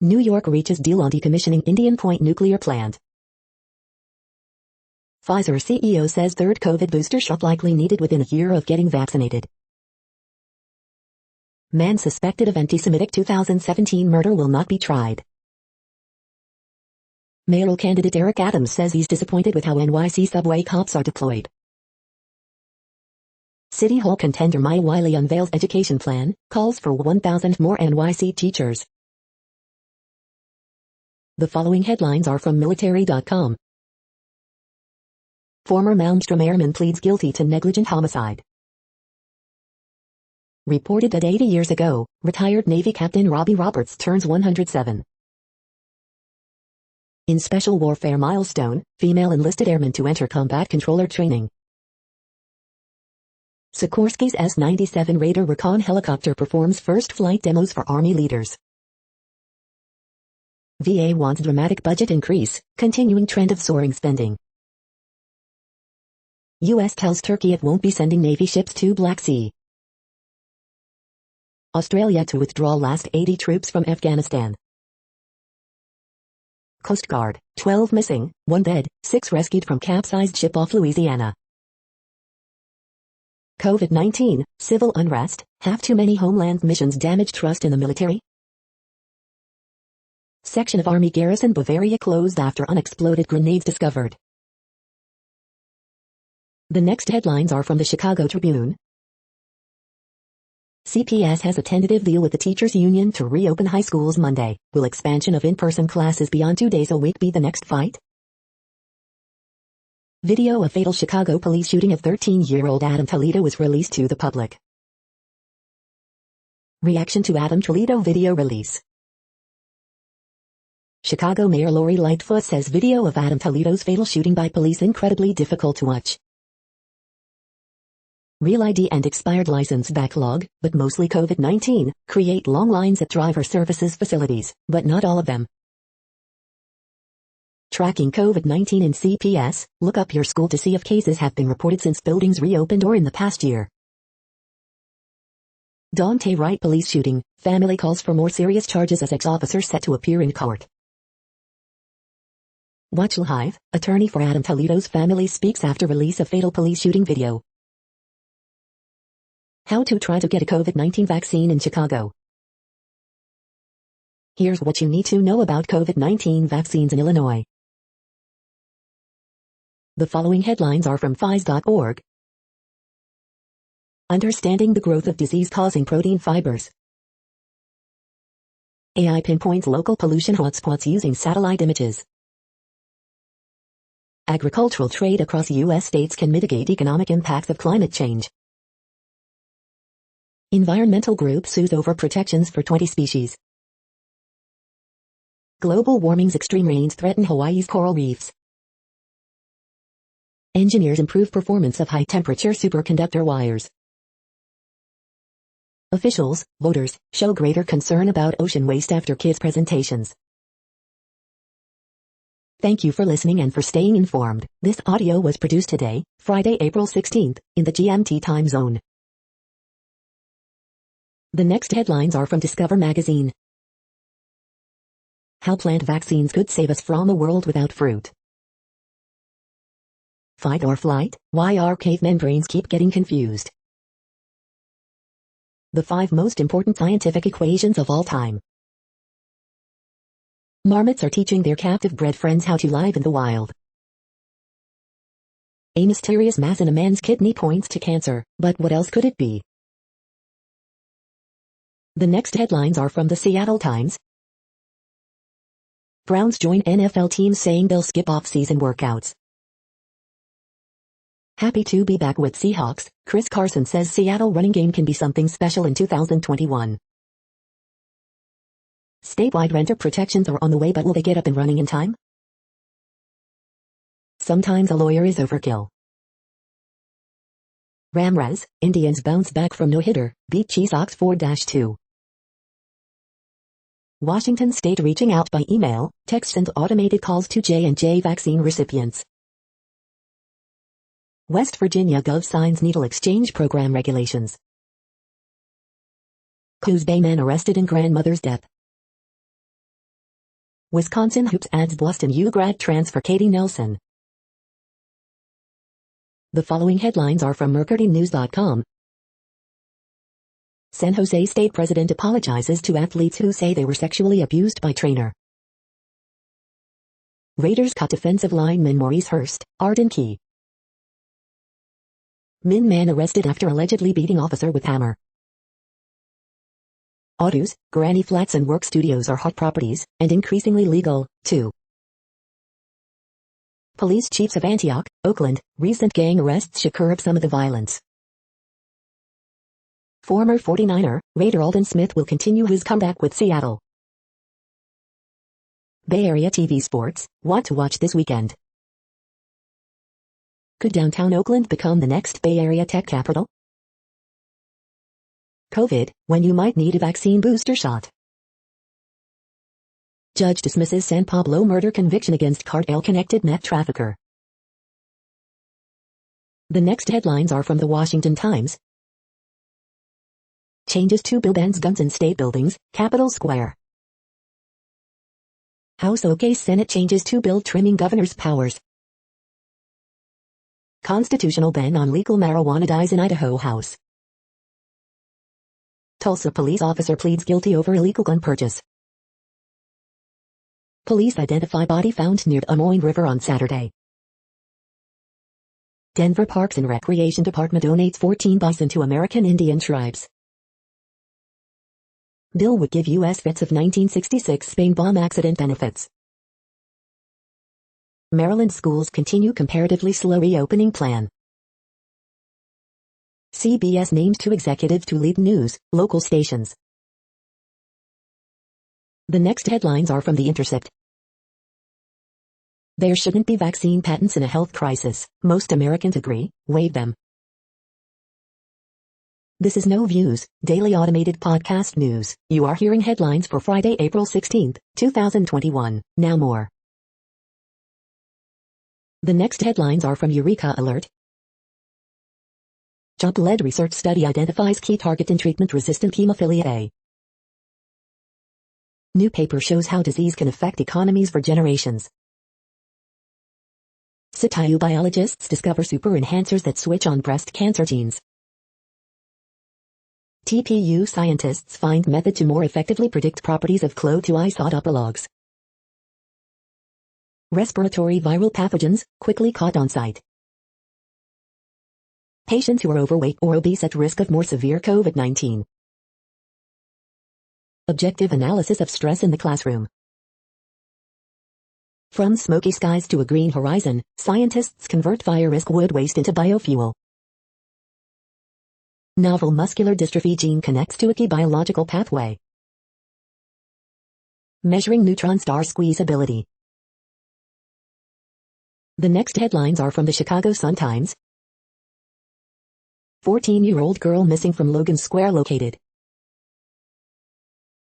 New York reaches deal on decommissioning Indian Point nuclear plant. Pfizer CEO says third COVID booster shot likely needed within a year of getting vaccinated. Man suspected of anti-Semitic 2017 murder will not be tried. Mayoral candidate Eric Adams says he's disappointed with how NYC subway cops are deployed. City Hall contender Maya Wiley unveils education plan, calls for 1,000 more NYC teachers. The following headlines are from military.com. Former Malmstrom airman pleads guilty to negligent homicide. Reported that 80 years ago, retired Navy Captain Robbie Roberts turns 107. In Special Warfare milestone, female enlisted airman to enter combat controller training. Sikorsky's S-97 Raider Recon helicopter performs first flight demos for Army leaders. VA wants dramatic budget increase, continuing trend of soaring spending. U.S. tells Turkey it won't be sending Navy ships to Black Sea. Australia to withdraw last 80 troops from Afghanistan. Coast Guard, 12 missing, 1 dead, 6 rescued from capsized ship off Louisiana. COVID-19, civil unrest, have too many homeland missions damaged trust in the military? Section of Army garrison Bavaria closed after unexploded grenades discovered. The next headlines are from the Chicago Tribune. CPS has a tentative deal with the teachers union to reopen high schools Monday. Will expansion of in-person classes beyond 2 days a week be the next fight? Video of fatal Chicago police shooting of 13-year-old Adam Toledo was released to the public. Reaction to Adam Toledo video release. Chicago Mayor Lori Lightfoot says video of Adam Toledo's fatal shooting by police incredibly difficult to watch. Real ID and expired license backlog, but mostly COVID-19, create long lines at driver services facilities, but not all of them. Tracking COVID-19 in CPS, look up your school to see if cases have been reported since buildings reopened or in the past year. Daunte Wright police shooting, family calls for more serious charges as ex-officer set to appear in court. Watch Live, attorney for Adam Toledo's family speaks after release of fatal police shooting video. How to try to get a COVID-19 vaccine in Chicago. Here's what you need to know about COVID-19 vaccines in Illinois. The following headlines are from phys.org. Understanding the growth of disease-causing protein fibers. AI pinpoints local pollution hotspots using satellite images. Agricultural trade across U.S. states can mitigate economic impacts of climate change. Environmental group sues over protections for 20 species. Global warming's extreme rains threaten Hawaii's coral reefs. Engineers improve performance of high-temperature superconductor wires. Officials, voters, show greater concern about ocean waste after kids' presentations. Thank you for listening and for staying informed. This audio was produced today, Friday, April 16th, in the GMT time zone. The next headlines are from Discover magazine. How plant vaccines could save us from a world without fruit. Fight or flight, why our cavemen brains keep getting confused. The 5 most important scientific equations of all time. Marmots are teaching their captive bred friends how to live in the wild. A mysterious mass in a man's kidney points to cancer, but what else could it be? The next headlines are from the Seattle Times. Browns join NFL teams saying they'll skip off-season workouts. Happy to be back with Seahawks, Chris Carson says Seattle running game can be something special in 2021. Statewide renter protections are on the way, but will they get up and running in time? Sometimes a lawyer is overkill. Ramrez, Indians bounce back from no-hitter, beat Chiefs 4-2. Washington State reaching out by email, text and automated calls to J&J vaccine recipients. West Virginia Gov signs needle exchange program regulations. Coos Bay man arrested in grandmother's death. Wisconsin Hoops adds Boston U grad transfer Katie Nelson. The following headlines are from MercuryNews.com. San Jose State president apologizes to athletes who say they were sexually abused by trainer. Raiders cut defensive lineman Maurice Hurst, Arden Key. Min man arrested after allegedly beating officer with hammer. Autos, granny flats and work studios are hot properties, and increasingly legal, too. Police chiefs of Antioch, Oakland, recent gang arrests should curb some of the violence. Former 49er, Raider Aldon Smith will continue his comeback with Seattle. Bay Area TV sports, what to watch this weekend. Could downtown Oakland become the next Bay Area tech capital? COVID, when you might need a vaccine booster shot. Judge dismisses San Pablo murder conviction against cartel-connected meth trafficker. The next headlines are from the Washington Times. Changes to bill bans guns in state buildings, Capitol Square. House OK Senate changes to bill trimming governor's powers. Constitutional ban on legal marijuana dies in Idaho House. Tulsa police officer pleads guilty over illegal gun purchase. Police identify body found near Des Moines River on Saturday. Denver Parks and Recreation Department donates 14 bison to American Indian tribes. Bill would give U.S. vets of 1966 Spain bomb accident benefits. Maryland schools continue comparatively slow reopening plan. CBS names 2 executives to lead news, local stations. The next headlines are from The Intercept. There shouldn't be vaccine patents in a health crisis. Most Americans agree, waive them. This is No Views, daily automated podcast news. You are hearing headlines for Friday, April 16, 2021. Now more. The next headlines are from Eureka Alert. Job-led research study identifies key target in treatment-resistant hemophilia A. New paper shows how disease can affect economies for generations. Cytiu biologists discover super enhancers that switch on breast cancer genes. TPU scientists find method to more effectively predict properties of clothes-to-eye sawed-up logs. Respiratory viral pathogens, quickly caught on site. Patients who are overweight or obese at risk of more severe COVID-19. Objective analysis of stress in the classroom. From smoky skies to a green horizon, scientists convert fire risk wood waste into biofuel. Novel muscular dystrophy gene connects to a key biological pathway. Measuring neutron star squeezability. The next headlines are from the Chicago Sun-Times. 14-year-old girl missing from Logan Square located.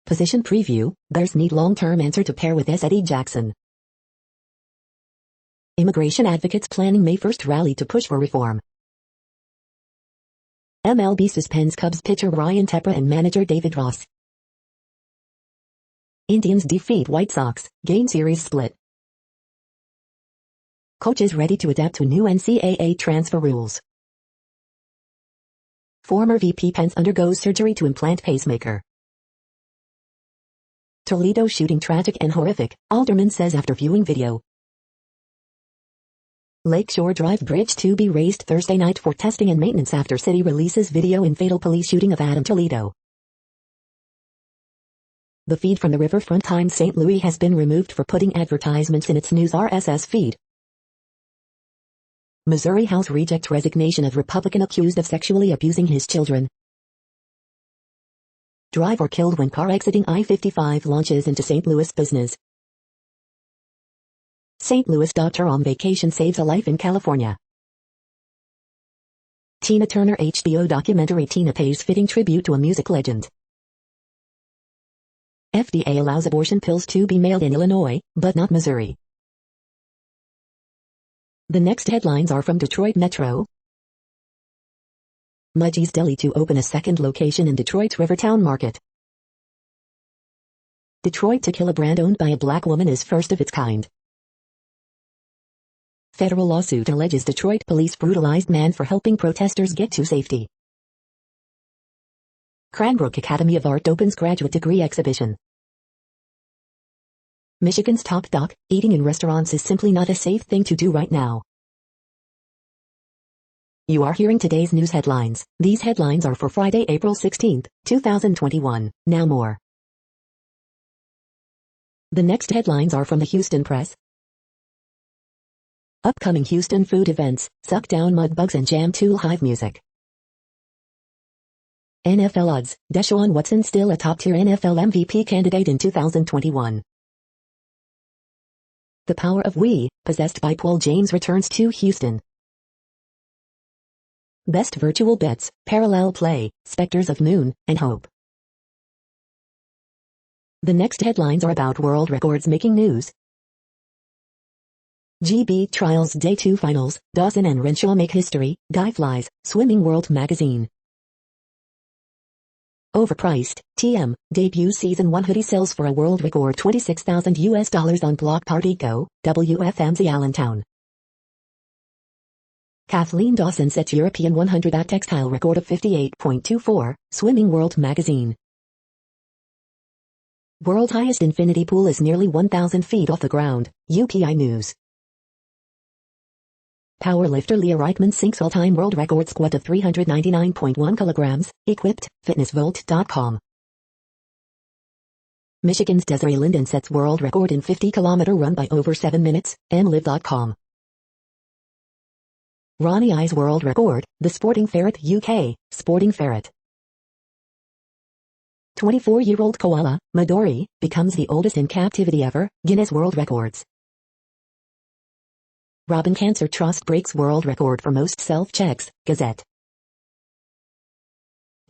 Position preview, Bears need long-term answer to pair with Eddie Jackson. Immigration advocates planning May 1st rally to push for reform. MLB suspends Cubs pitcher Ryan Tepper and manager David Ross. Indians defeat White Sox, game series split. Coaches ready to adapt to new NCAA transfer rules. Former VP Pence undergoes surgery to implant pacemaker. Toledo shooting tragic and horrific, alderman says after viewing video. Lakeshore Drive Bridge to be raised Thursday night for testing and maintenance after city releases video in fatal police shooting of Adam Toledo. The feed from the Riverfront Times St. Louis has been removed for putting advertisements in its news RSS feed. Missouri House rejects resignation of Republican accused of sexually abusing his children. Driver killed when car exiting I-55 launches into St. Louis business. St. Louis doctor on vacation saves a life in California. Tina Turner HBO documentary Tina pays fitting tribute to a music legend. FDA allows abortion pills to be mailed in Illinois, but not Missouri. The next headlines are from Detroit Metro. Maggie's Deli to open a second location in Detroit's Rivertown market. Detroit tequila brand owned by a black woman is first of its kind. Federal lawsuit alleges Detroit police brutalized man for helping protesters get to safety. Cranbrook Academy of Art opens graduate degree exhibition. Michigan's top doc, eating in restaurants is simply not a safe thing to do right now. You are hearing today's news headlines. These headlines are for Friday, April 16, 2021. Now more. The next headlines are from the Houston Press. Upcoming Houston food events, suck down mud bugs and jam tool hive music. NFL odds, Deshaun Watson still a top-tier NFL MVP candidate in 2021. The power of we, possessed by Paul James returns to Houston. Best virtual bets, parallel play, specters of moon, and hope. The next headlines are about world records making news. GB Trials Day 2 Finals, Dawson and Renshaw make history, Guy flies, Swimming World Magazine. Overpriced, TM, debut season 1 hoodie sells for a world record $26,000 on Block Party Go, WFMZ Allentown. Kathleen Dawson sets European 100 at textile record of 58.24, Swimming World Magazine. World highest infinity pool is nearly 1,000 feet off the ground, UPI News. Powerlifter Leah Reichman sinks all-time world record squat of 399.1 kilograms, equipped, fitnessvolt.com. Michigan's Desiree Linden sets world record in 50-kilometer run by over 7 minutes, mlive.com. Ronnie I's world record, the Sporting Ferret UK, Sporting Ferret. 24-year-old koala, Midori, becomes the oldest in captivity ever, Guinness World Records. Robin Cancer Trust breaks world record for most self-checks, Gazette.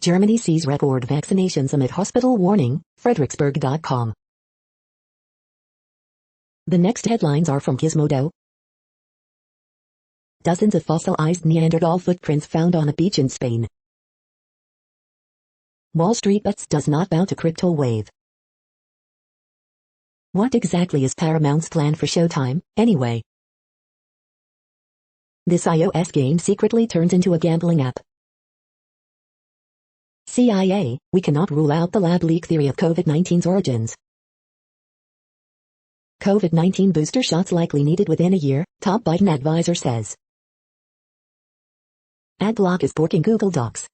Germany sees record vaccinations amid hospital warning, Fredericksburg.com. The next headlines are from Gizmodo. Dozens of fossilized Neanderthal footprints found on a beach in Spain. Wall Street bets does not bow to crypto wave. What exactly is Paramount's plan for Showtime, anyway? This iOS game secretly turns into a gambling app. CIA, we cannot rule out the lab leak theory of COVID-19's origins. COVID-19 booster shots likely needed within a year, top Biden advisor says. Adblock is borking Google Docs.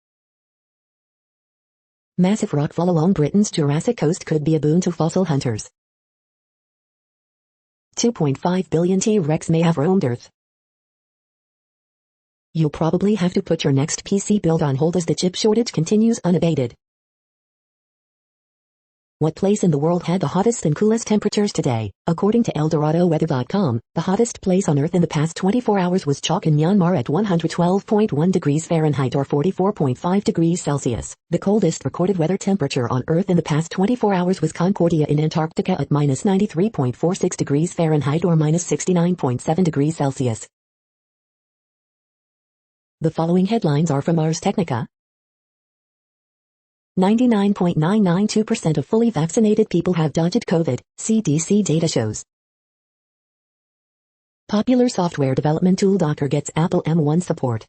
Massive rockfall along Britain's Jurassic coast could be a boon to fossil hunters. 2.5 billion T-Rex may have roamed Earth. You'll probably have to put your next PC build on hold as the chip shortage continues unabated. What place in the world had the hottest and coolest temperatures today? According to ElDoradoWeather.com, the hottest place on Earth in the past 24 hours was Chok in Myanmar at 112.1 degrees Fahrenheit or 44.5 degrees Celsius. The coldest recorded weather temperature on Earth in the past 24 hours was Concordia in Antarctica at minus 93.46 degrees Fahrenheit or minus 69.7 degrees Celsius. The following headlines are from Ars Technica. 99.992% of fully vaccinated people have dodged COVID, CDC data shows. Popular software development tool Docker gets Apple M1 support.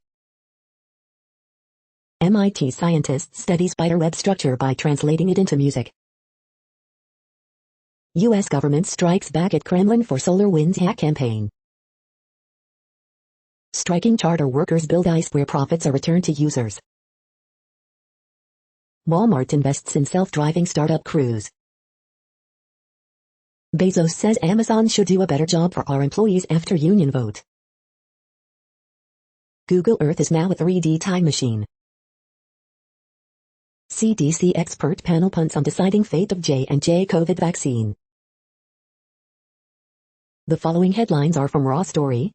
MIT scientists study spiderweb structure by translating it into music. U.S. government strikes back at Kremlin for SolarWinds hack campaign. Striking charter workers build ice where profits are returned to users. Walmart invests in self-driving startup Cruise. Bezos says Amazon should do a better job for our employees after union vote. Google Earth is now a 3D time machine. CDC expert panel punts on deciding fate of J&J COVID vaccine. The following headlines are from Raw Story.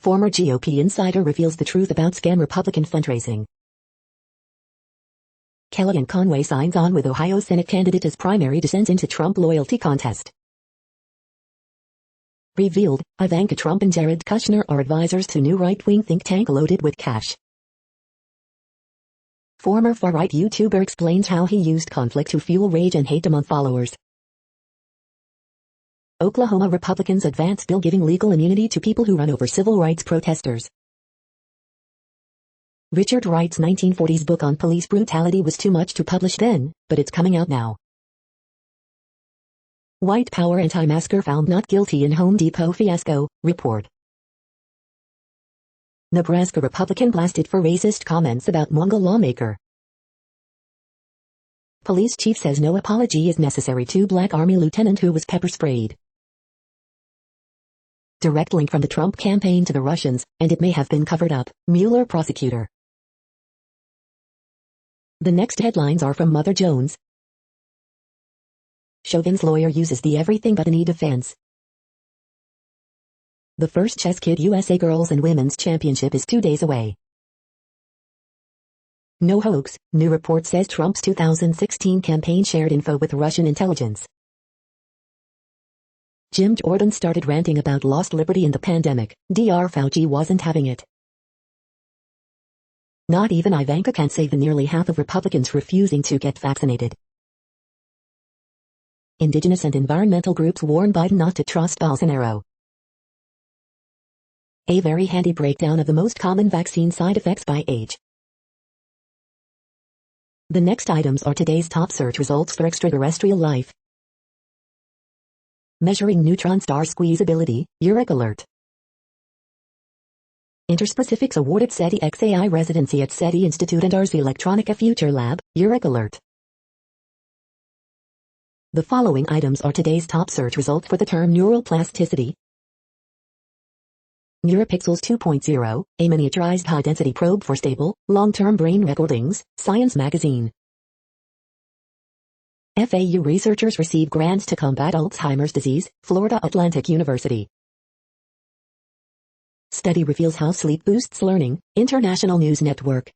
Former GOP insider reveals the truth about scam Republican fundraising. Kellyanne Conway signs on with Ohio Senate candidate as primary descends into Trump loyalty contest. Revealed, Ivanka Trump and Jared Kushner are advisors to new right-wing think tank loaded with cash. Former far-right YouTuber explains how he used conflict to fuel rage and hate among followers. Oklahoma Republicans advance bill giving legal immunity to people who run over civil rights protesters. Richard Wright's 1940s book on police brutality was too much to publish then, but it's coming out now. White Power anti-masker found not guilty in Home Depot fiasco, report. Nebraska Republican blasted for racist comments about Mongol lawmaker. Police chief says no apology is necessary to Black Army lieutenant who was pepper sprayed. Direct link from the Trump campaign to the Russians, and it may have been covered up, Mueller prosecutor. The next headlines are from Mother Jones. Chauvin's lawyer uses the everything but any defense. The first Chess Kid USA Girls and Women's Championship is 2 days away. No hoax, new report says Trump's 2016 campaign shared info with Russian intelligence. Jim Jordan started ranting about lost liberty in the pandemic. Dr. Fauci wasn't having it. Not even Ivanka can save the nearly half of Republicans refusing to get vaccinated. Indigenous and environmental groups warn Biden not to trust Bolsonaro. A very handy breakdown of the most common vaccine side effects by age. The next items are today's top search results for extraterrestrial life. Measuring neutron star squeezability, UREC alert. Interspecifics awarded SETI XAI residency at SETI Institute and Ars Electronica Future Lab, UREC alert. The following items are today's top search results for the term neural plasticity. NeuroPixels 2.0, a miniaturized high-density probe for stable, long-term brain recordings, Science magazine. FAU researchers receive grants to combat Alzheimer's disease, Florida Atlantic University. Study reveals how sleep boosts learning, International News Network.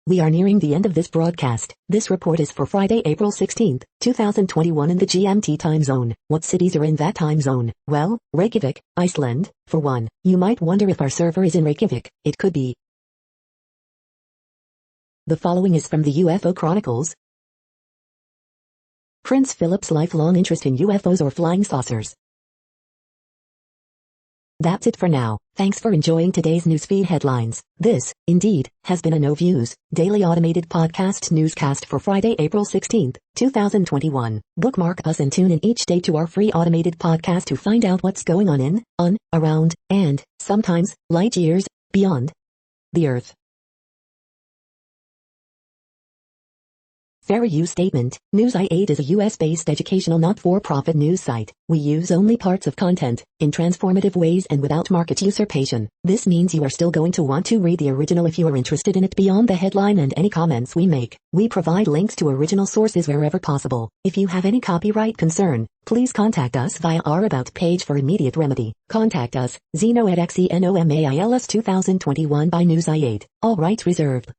We are nearing the end of this broadcast. This report is for Friday, April 16, 2021 in the GMT time zone. What cities are in that time zone? Well, Reykjavik, Iceland, for one. You might wonder if our server is in Reykjavik. It could be. The following is from the UFO Chronicles. Prince Philip's lifelong interest in UFOs or flying saucers. That's it for now. Thanks for enjoying today's newsfeed headlines. This, indeed, has been a No Views, daily automated podcast newscast for Friday, April 16, 2021. Bookmark us and tune in each day to our free automated podcast to find out what's going on in, around, and, sometimes, light years, beyond the Earth. Fair use statement. News i8 is a US-based educational not-for-profit news site. We use only parts of content, in transformative ways and without market usurpation. This means you are still going to want to read the original if you are interested in it beyond the headline and any comments we make. We provide links to original sources wherever possible. If you have any copyright concern, please contact us via our About page for immediate remedy. Contact us, Zeno at XENOMAILS 2021 by News i8. All rights reserved.